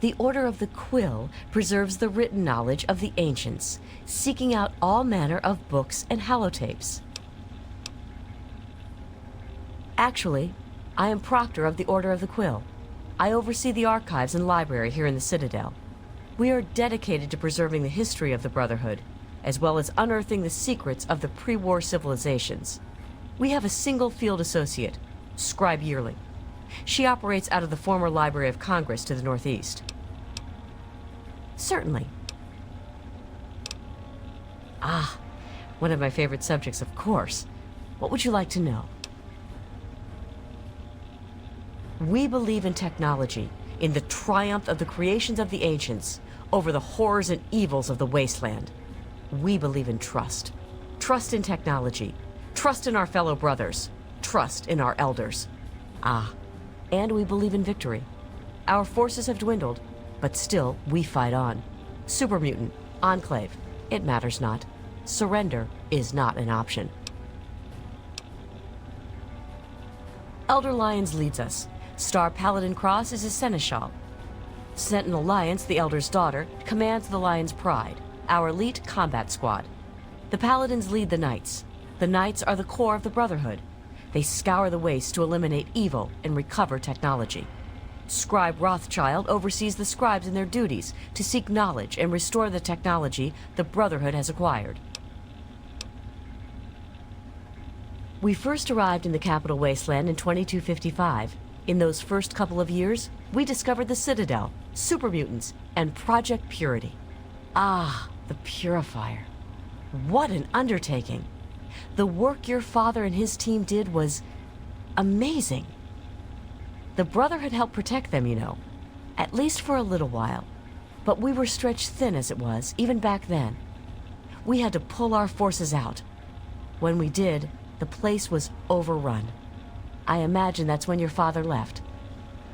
The Order of the Quill preserves the written knowledge of the ancients, seeking out all manner of books and holotapes. Actually, I am proctor of the Order of the Quill. I oversee the archives and library here in the Citadel. We are dedicated to preserving the history of the Brotherhood, as well as unearthing the secrets of the pre-war civilizations. We have a single field associate, Scribe Yearling. She operates out of the former Library of Congress to the northeast. Certainly. Ah, one of my favorite subjects, of course. What would you like to know? We believe in technology, in the triumph of the creations of the ancients, over the horrors and evils of the wasteland. We believe in trust. Trust in technology. Trust in our fellow brothers. Trust in our elders. Ah, and we believe in victory. Our forces have dwindled, but still we fight on. Super Mutant, Enclave, it matters not. Surrender is not an option. Elder Lyons leads us. Star Paladin Cross is his seneschal. Sentinel Lyons, the Elder's daughter, commands the Lion's Pride, our elite combat squad. The Paladins lead the Knights. The Knights are the core of the Brotherhood. They scour the wastes to eliminate evil and recover technology. Scribe Rothschild oversees the scribes in their duties to seek knowledge and restore the technology the Brotherhood has acquired. We first arrived in the capital wasteland in 2255. In those first couple of years, we discovered the Citadel, Super Mutants, and Project Purity. Ah, the Purifier. What an undertaking. The work your father and his team did was amazing. The Brotherhood helped protect them, you know, at least for a little while. But we were stretched thin as it was, even back then. We had to pull our forces out. When we did, the place was overrun. I imagine that's when your father left.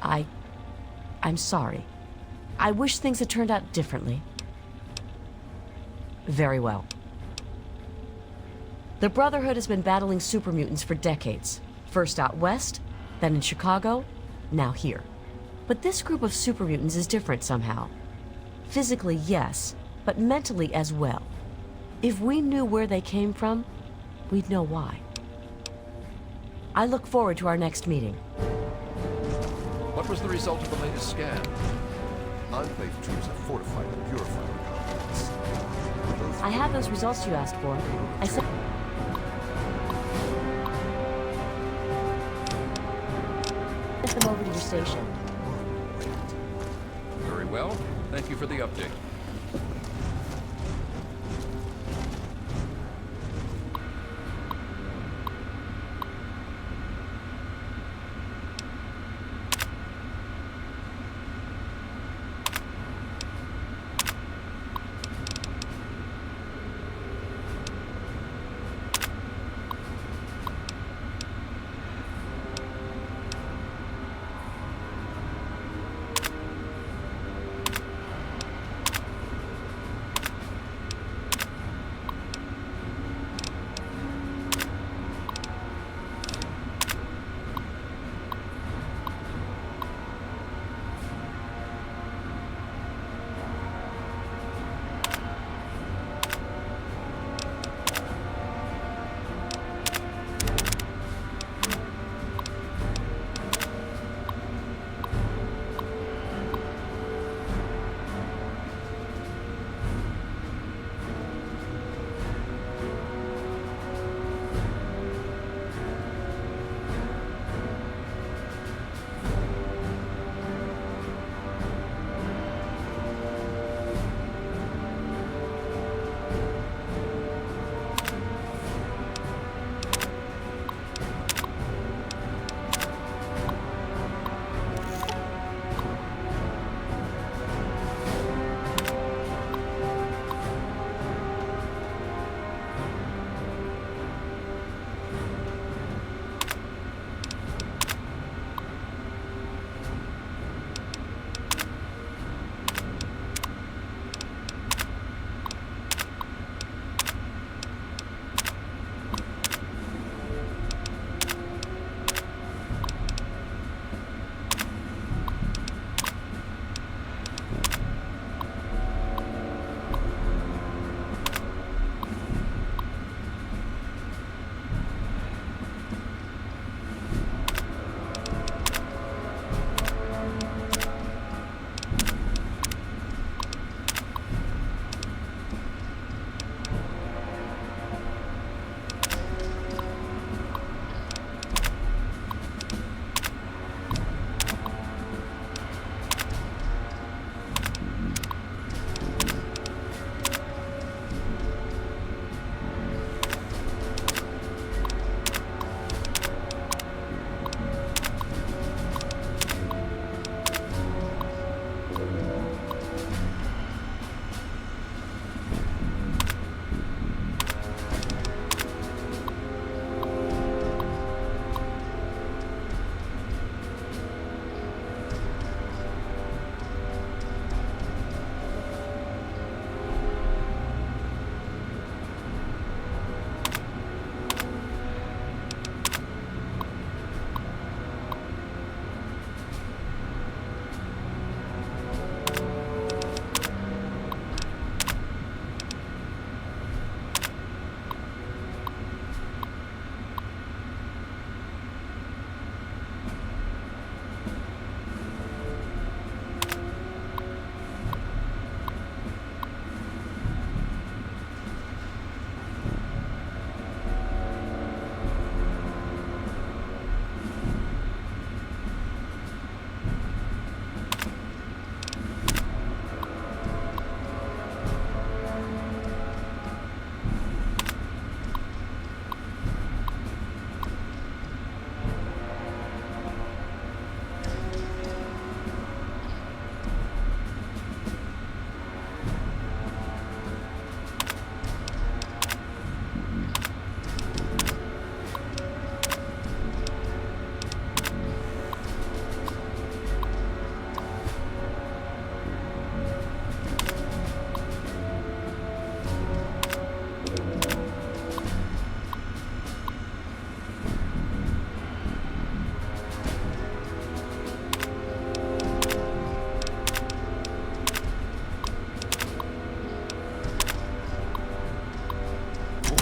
I'm sorry. I wish things had turned out differently. Very well. The Brotherhood has been battling super mutants for decades. First out west, then in Chicago, now here. But this group of super mutants is different somehow. Physically, yes, but mentally as well. If we knew where they came from, we'd know why. I look forward to our next meeting. What was the result of the latest scan? Enclave troops have fortified and purified the complex. I have those results you asked for. I sent them over to your station. Very well. Thank you for the update.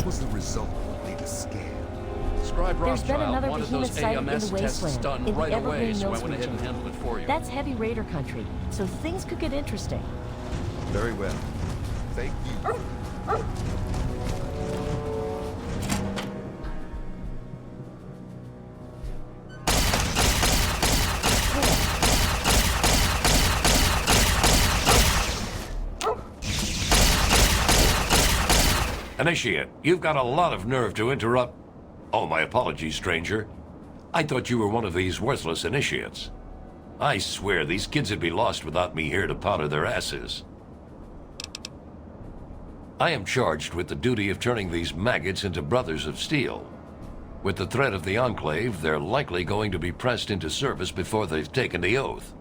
was the result of the latest scan? Scribe There's been Rothschild another wanted behemoth those sighted in the AMS tests wasteland, done in the right away, Evergreen so I Mills went ahead and region. handled it for you. That's heavy raider country, so things could get interesting. Very well. Thank you. Initiate, you've got a lot of nerve to interrupt. Oh, my apologies, stranger. I thought you were one of these worthless initiates. I swear these kids would be lost without me here to powder their asses. I am charged with the duty of turning these maggots into brothers of steel. With the threat of the Enclave, they're likely going to be pressed into service before they've taken the oath.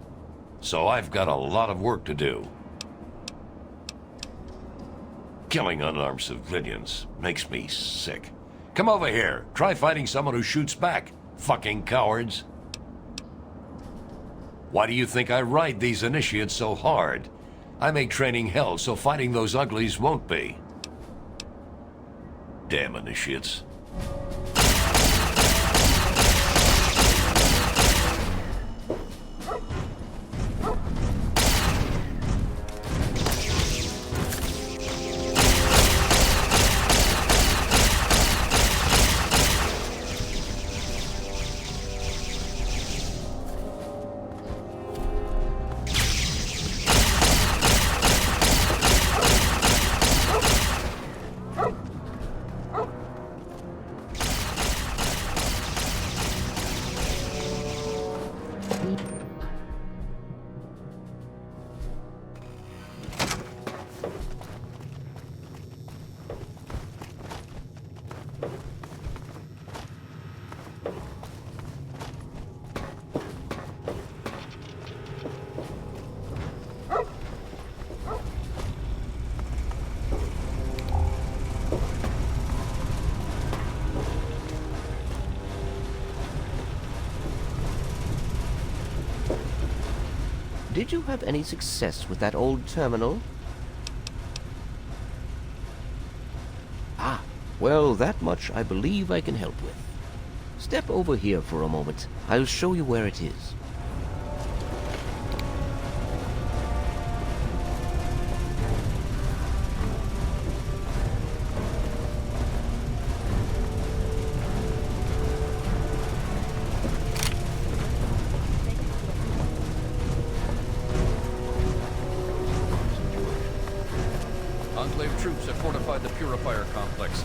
So I've got a lot of work to do. Killing unarmed civilians makes me sick. Come over here. Try fighting someone who shoots back, fucking cowards. Why do you think I ride these initiates so hard? I make training hell so fighting those uglies won't be. Damn initiates. Did you have any success with that old terminal? Ah, well, that much I believe I can help with. Step over here for a moment. I'll show you where it is. Enclave troops have fortified the Purifier complex.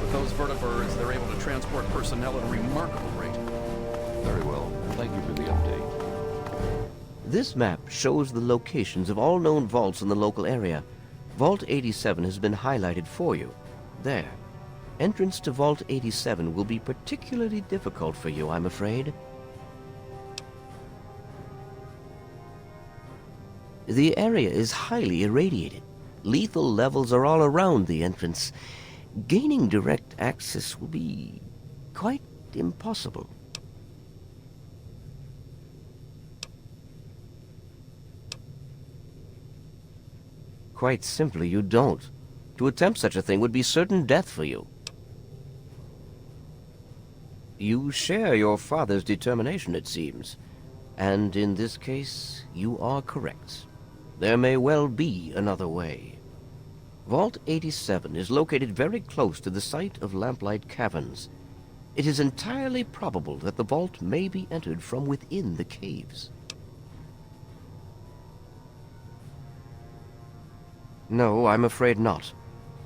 With those vertibirds, they're able to transport personnel at a remarkable rate. Very well. Thank you for the update. This map shows the locations of all known vaults in the local area. Vault 87 has been highlighted for you. There. Entrance to Vault 87 will be particularly difficult for you, I'm afraid. The area is highly irradiated. Lethal levels are all around the entrance. Gaining direct access will be quite impossible. Quite simply, you don't. To attempt such a thing would be certain death for you. You share your father's determination, it seems. And in this case, you are correct. There may well be another way. Vault 87 is located very close to the site of Lamplight Caverns. It is entirely probable that the vault may be entered from within the caves. No, I'm afraid not.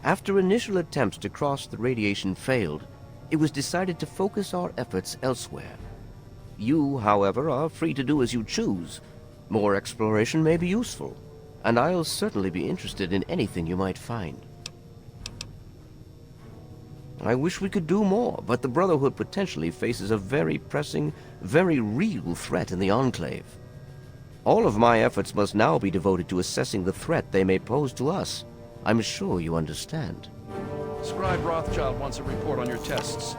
After initial attempts to cross the radiation failed, it was decided to focus our efforts elsewhere. You, however, are free to do as you choose. More exploration may be useful, and I'll certainly be interested in anything you might find. I wish we could do more, but the Brotherhood potentially faces a very pressing, very real threat in the Enclave. All of my efforts must now be devoted to assessing the threat they may pose to us. I'm sure you understand. Scribe Rothschild wants a report on your tests.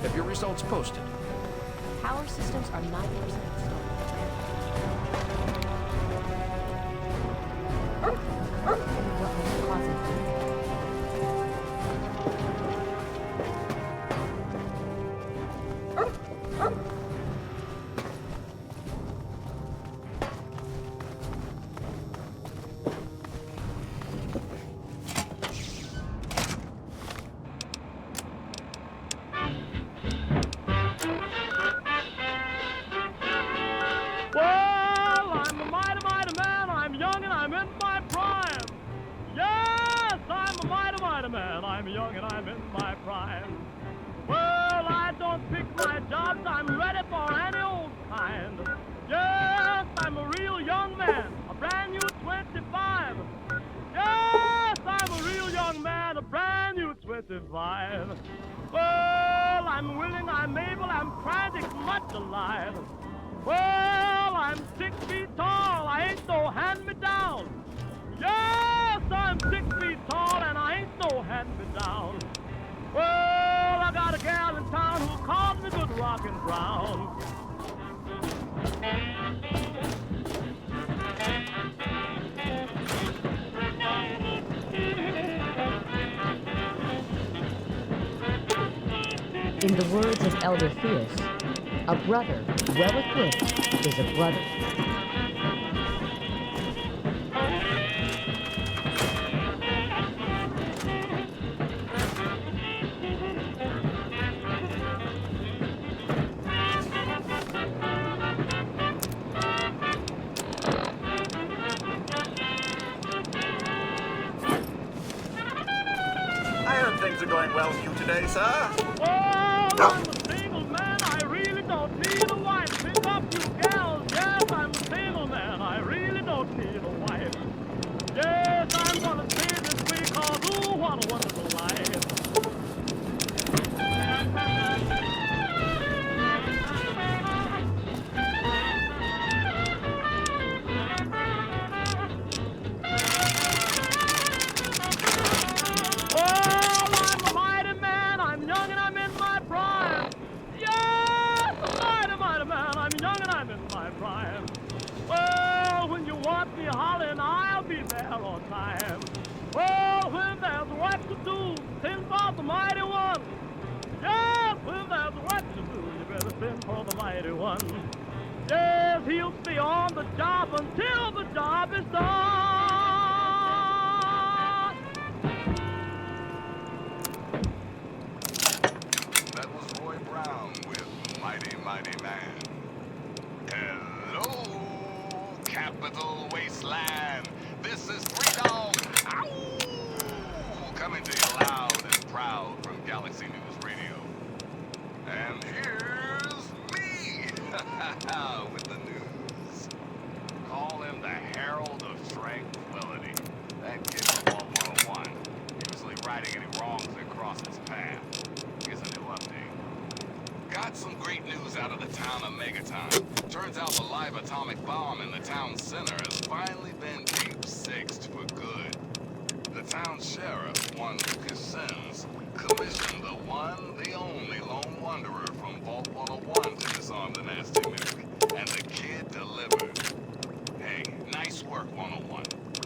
Have your results posted? Power systems are 90% installed. man, I'm young and I'm in my prime. Well, I don't pick my jobs, I'm ready for any old kind. Yes, I'm a real young man, a brand new 25. Yes, I'm a real young man, a brand new 25. Well, I'm willing, I'm able, I'm frantic, much alive. Well, I'm 6 feet tall, I ain't no hand-me-down. Yes, I'm 6 feet tall and I ain't no hand-me-down. Well, I got a gal in town who calls me Good Rockin' Brown. In the words of Elder Fierce, a brother well equipped is a brother. I heard things are going well with you today, sir. Oh, I'm a single man, I really don't need a wife. Pick up you gals, yes, I'm a single man, I really don't need a wife. Yes, I'm gonna stay this way, cause ooh, what a wonderful life. Well, when you want me hollering, I'll be there on time. Well, when there's what to do, send for the mighty one. Yes, when there's what to do, you better send for the mighty one. Yes, he'll stay on the job until the job is done. That was Roy Brown with Mighty Mighty Man. Hello, Capital Wasteland. This is Three Dog. Ow! Coming to you loud and proud from Galaxy News Radio. And here's me with the news. Call him the Herald of Tranquility. That kid from Vault 101, usually righting any wrongs that cross his path. Here's a new update. Got some great news out of the town of Megaton. Turns out the live atomic bomb in the town center has finally been deep-sixed for good. The town sheriff, one Lucas Sims, commissioned the one, the only lone wanderer from Vault 101 to disarm the nasty nuke. And the kid delivered. Hey, nice work, 101.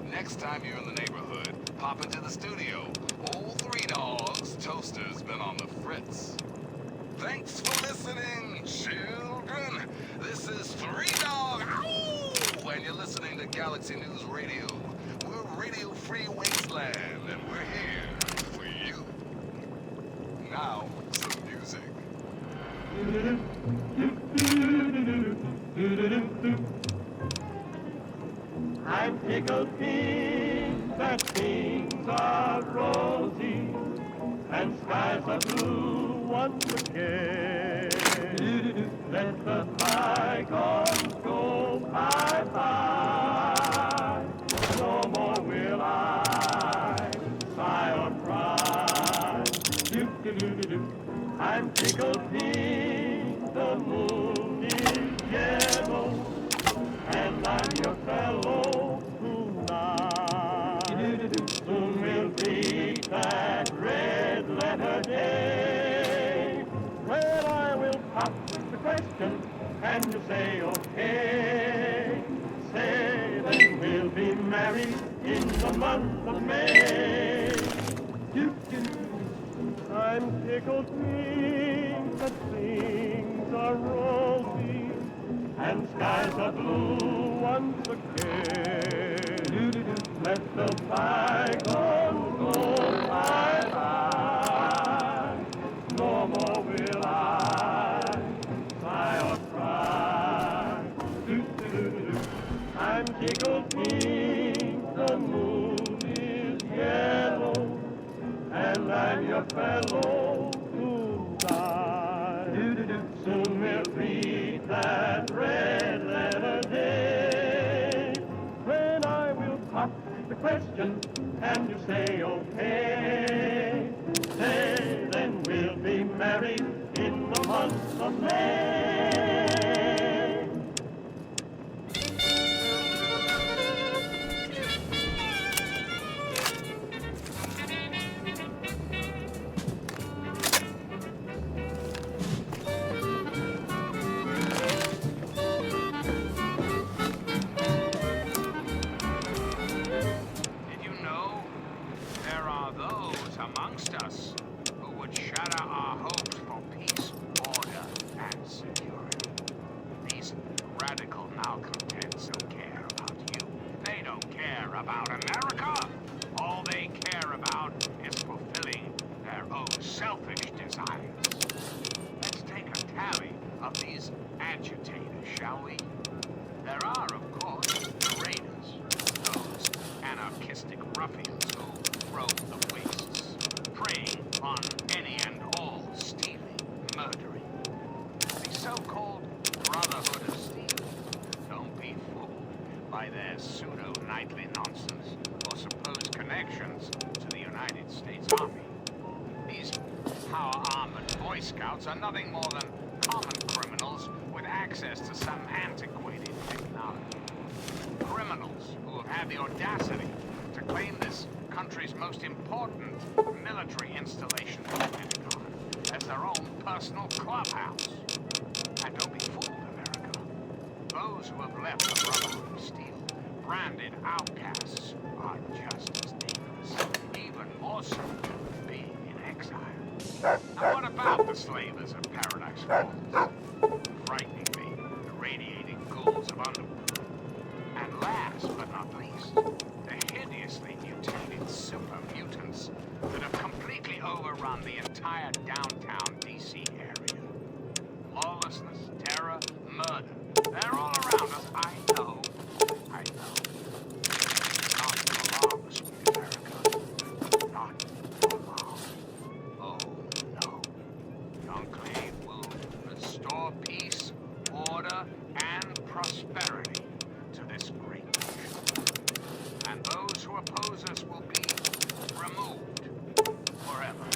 Next time you're in the neighborhood, pop into the studio. Old Three Dogs Toaster's been on the fritz. Thanks for listening, children. This is Three Dog. Ow! And you're listening to Galaxy News Radio. We're Radio Free Wasteland, and we're here for you. Now, some music. I'm tickled pink that things are rosy and skies are blue once again. Let the bygones go bye-bye. No more will I sigh or cry. I'm tickled pink, the moon is yellow, and I'm your fellow tonight. Soon we'll greet that red letter day, when I will pop the question and you say okay. Say then we'll be married in the month of May. I'm tickled pink that things are rosy and skies are blue once again. Let the bygones go bye-bye. No more will I sigh or cry. I'm tickled pink, the moon is yellow, man and your fellow to die. Soon we'll read that red letter day, when I will pop the question and you say okay. Say then we'll be married in the month of May. Did you know there are those amongst us who would shatter our hopes for peace, order, and security? These radical malcontents don't care about you. They don't care about America. All they care about is fulfilling their own selfish desires. Let's take a tally of these agitators, shall we? There are, of course, the raiders, those anarchistic ruffians who roam the wastes, preying on any and all stealing, murdering. The so-called Brotherhood of Steel. Don't be fooled by their pseudo-knightly nonsense or supposed connections to the United States Army. These power-armored Boy Scouts are nothing more than common criminals with access to some antiquated technology. Criminals who have had the audacity to claim this country's most important military installation, the Pentagon, as their own personal clubhouse. And don't be fooled, America. Those who have left the Brotherhood of Steel, branded outcasts, are just as dangerous, even more so than being in exile. Now what about the slavers of Paradise Falls? Frightening me, the radiating ghouls of underworld. And last but not least, the hideously mutated super mutants that have completely overrun the entire downtown DC area. Lawlessness, terror, murder. They're all around us. I know. Not for long, sweet America. Not for long. Oh, no. The Enclave will restore peace, order, and prosperity to this great nation. And those who oppose us will be removed forever.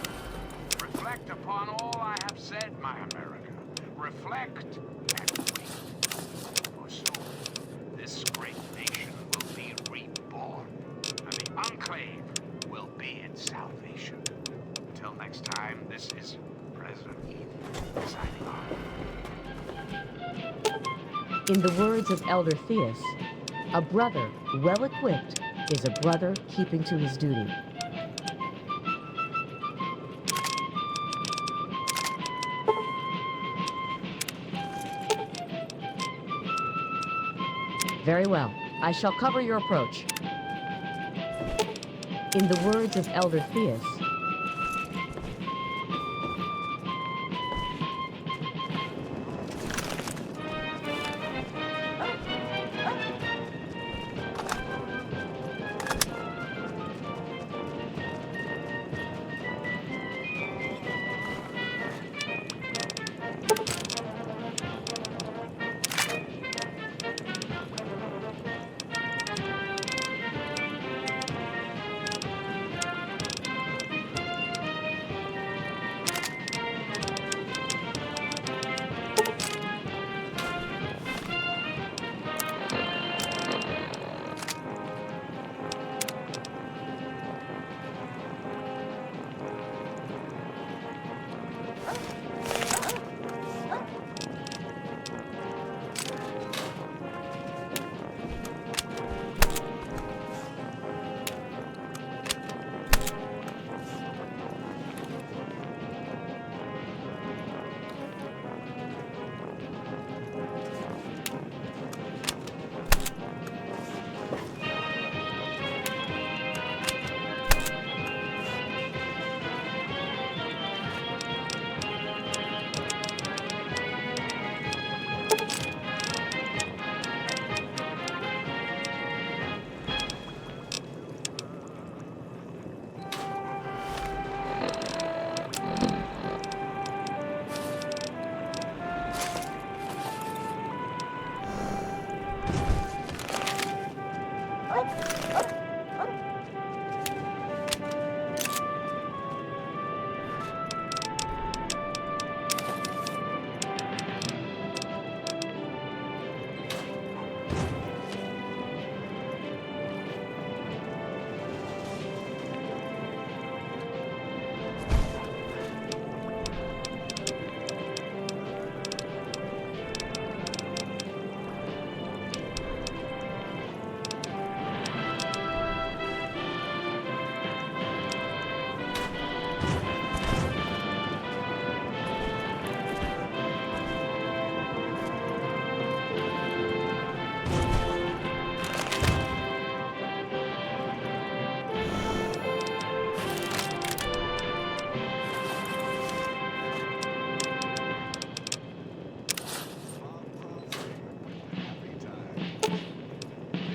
Reflect upon all I have said, my America. Reflect and wait. For soon, this great nation will be reborn, and the Enclave will be its salvation. Until next time, this is President Eden signing off. In the words of Elder Theus, a brother well-equipped is a brother keeping to his duty. Very well. I shall cover your approach. In the words of Elder Theus,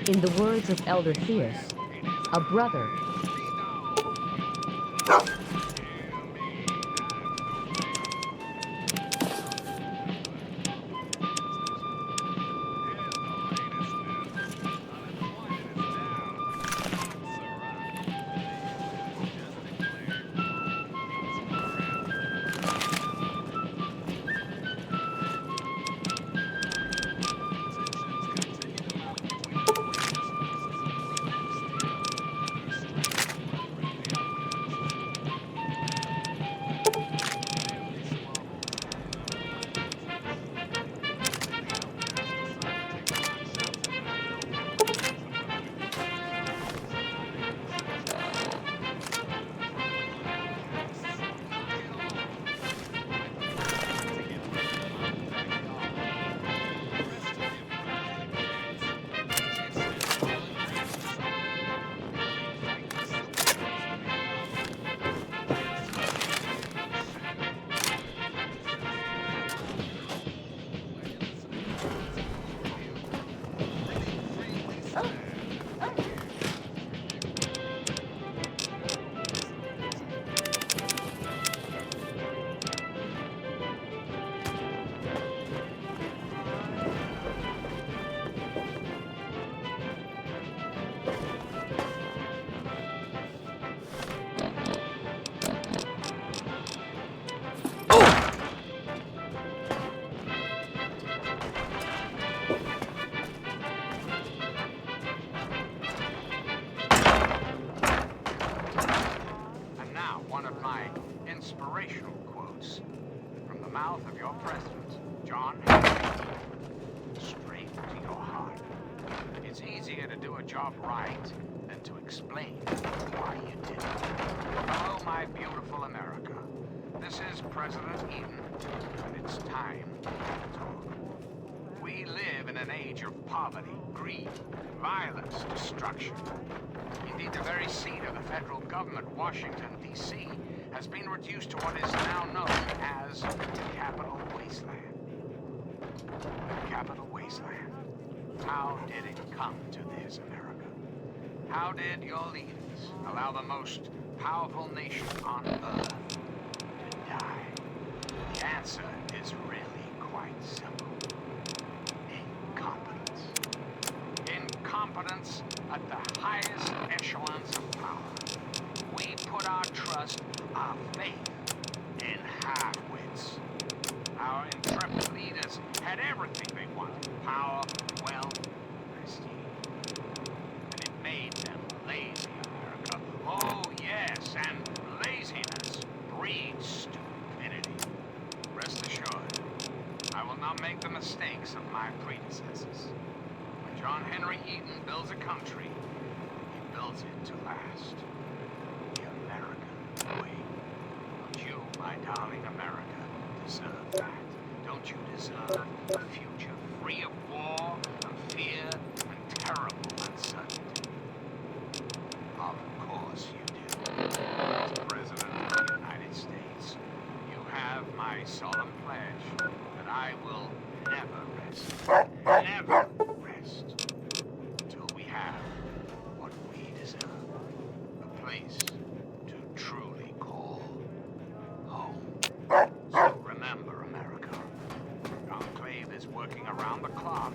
In the words of Elder Theus, a brother inspirational quotes from the mouth of your president, John Henry. Straight to your heart. It's easier to do a job right than to explain why you did it. Hello, my beautiful America. This is President Eden, and it's time to talk. We live in an age of poverty, greed, violence, destruction. Indeed, the very seat of the federal government, Washington, D.C., has been reduced to what is now known as the Capital Wasteland. The Capital Wasteland. How did it come to this, America? How did your leaders allow the most powerful nation on Earth to die? The answer is really quite simple. Incompetence. Incompetence at the highest echelons of power. We put our trust, our faith, in half-wits. Our intrepid leaders had everything they wanted. Power, wealth, prestige. And it made them lazy, America. Oh, yes, and laziness breeds stupidity. Rest assured, I will not make the mistakes of my predecessors. When John Henry Eden builds a country, he builds it to last. The American way. Don't you, my darling America, deserve that? Don't you deserve a future free of war and fear and terrible uncertainty? Of course you do. As President of the United States, you have my solemn pledge that I will never rest. Never rest until we have what we deserve. A place to truly call home. So remember, America, the Enclave is working around the clock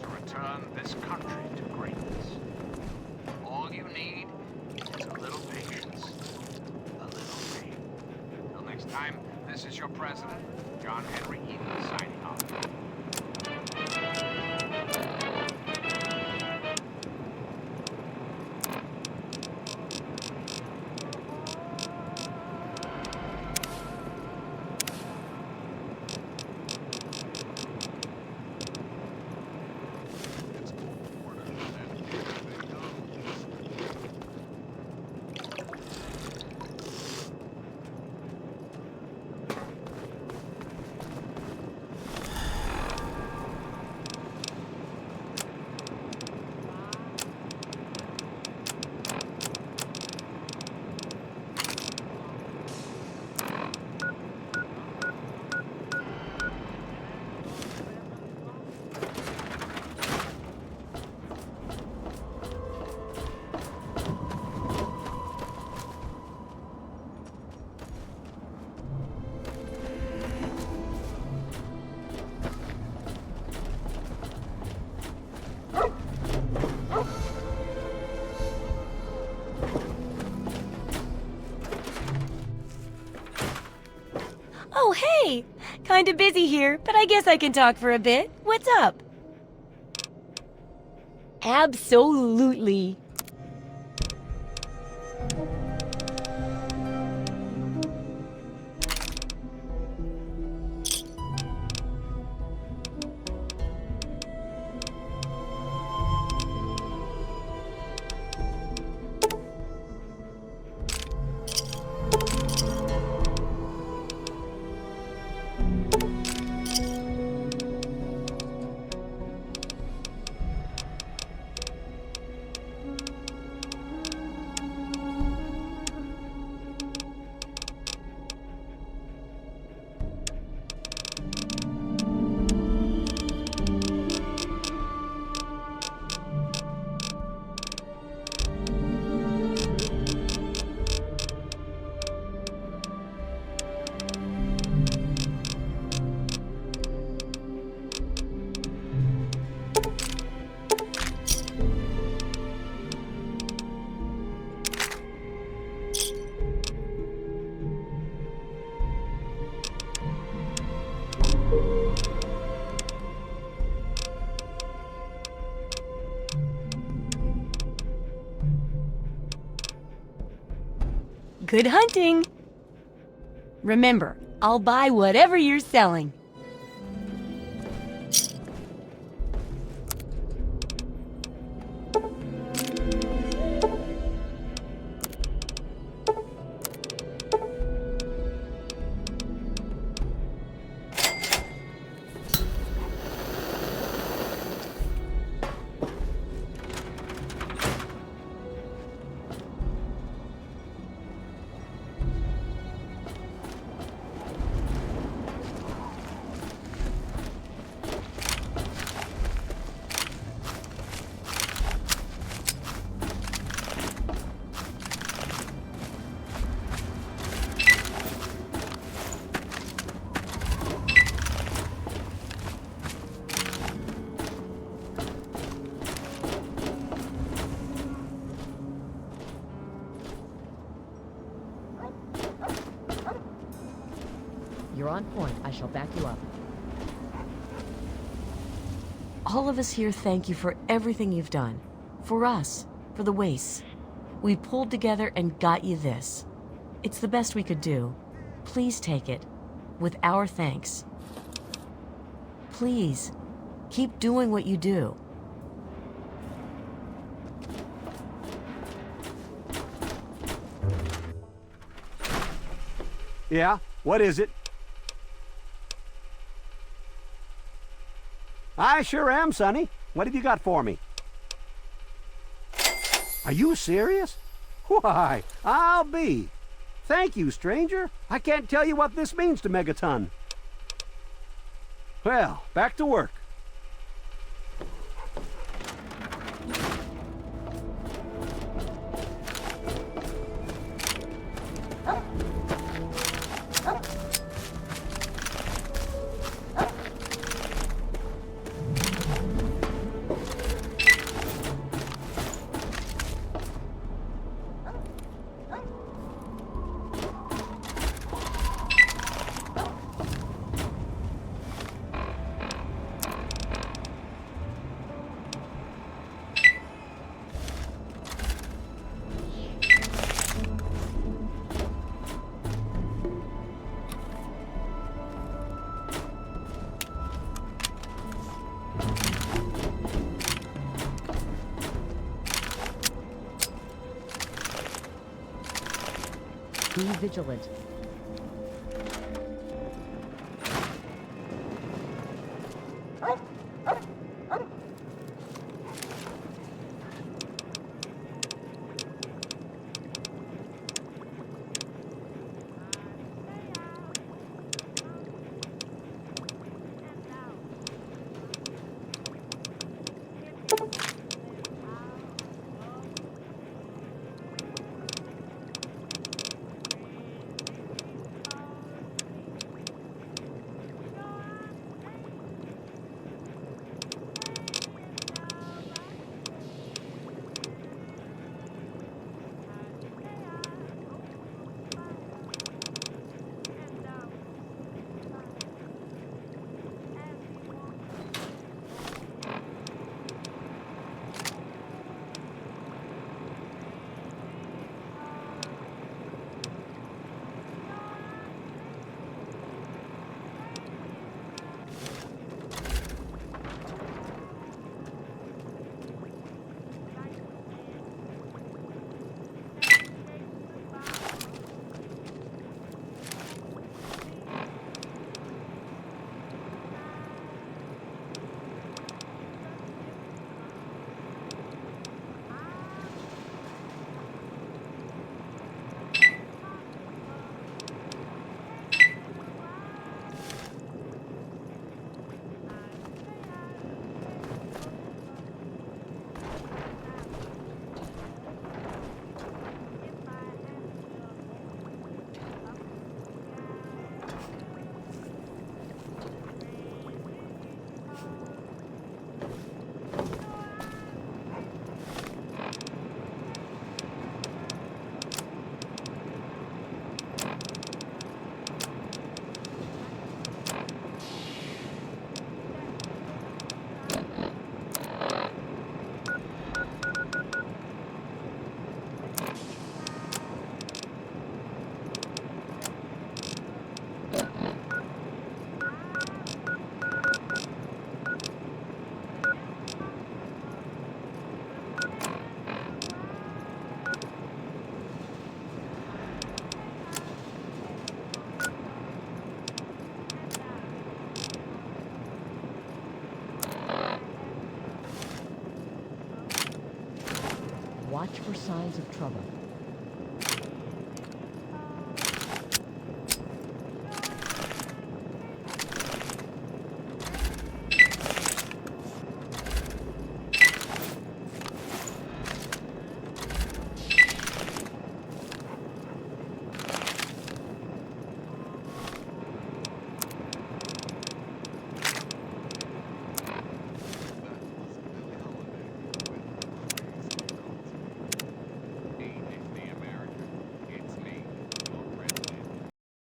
to return this country to greatness. All you need is a little patience, a little faith. Till next time, this is your president, John Henry Eden, signing off. Oh, hey! Kinda busy here, but I guess I can talk for a bit. What's up? Absolutely. Good hunting! Remember, I'll buy whatever you're selling. You're on point. I shall back you up. All of us here thank you for everything you've done. For us. For the wastes. We pulled together and got you this. It's the best we could do. Please take it. With our thanks. Please. Keep doing what you do. Yeah? What is it? I sure am, Sonny. What have you got for me? Are you serious? Why, I'll be. Thank you, stranger. I can't tell you what this means to Megaton. Well, back to work. Be vigilant. watch for signs of trouble.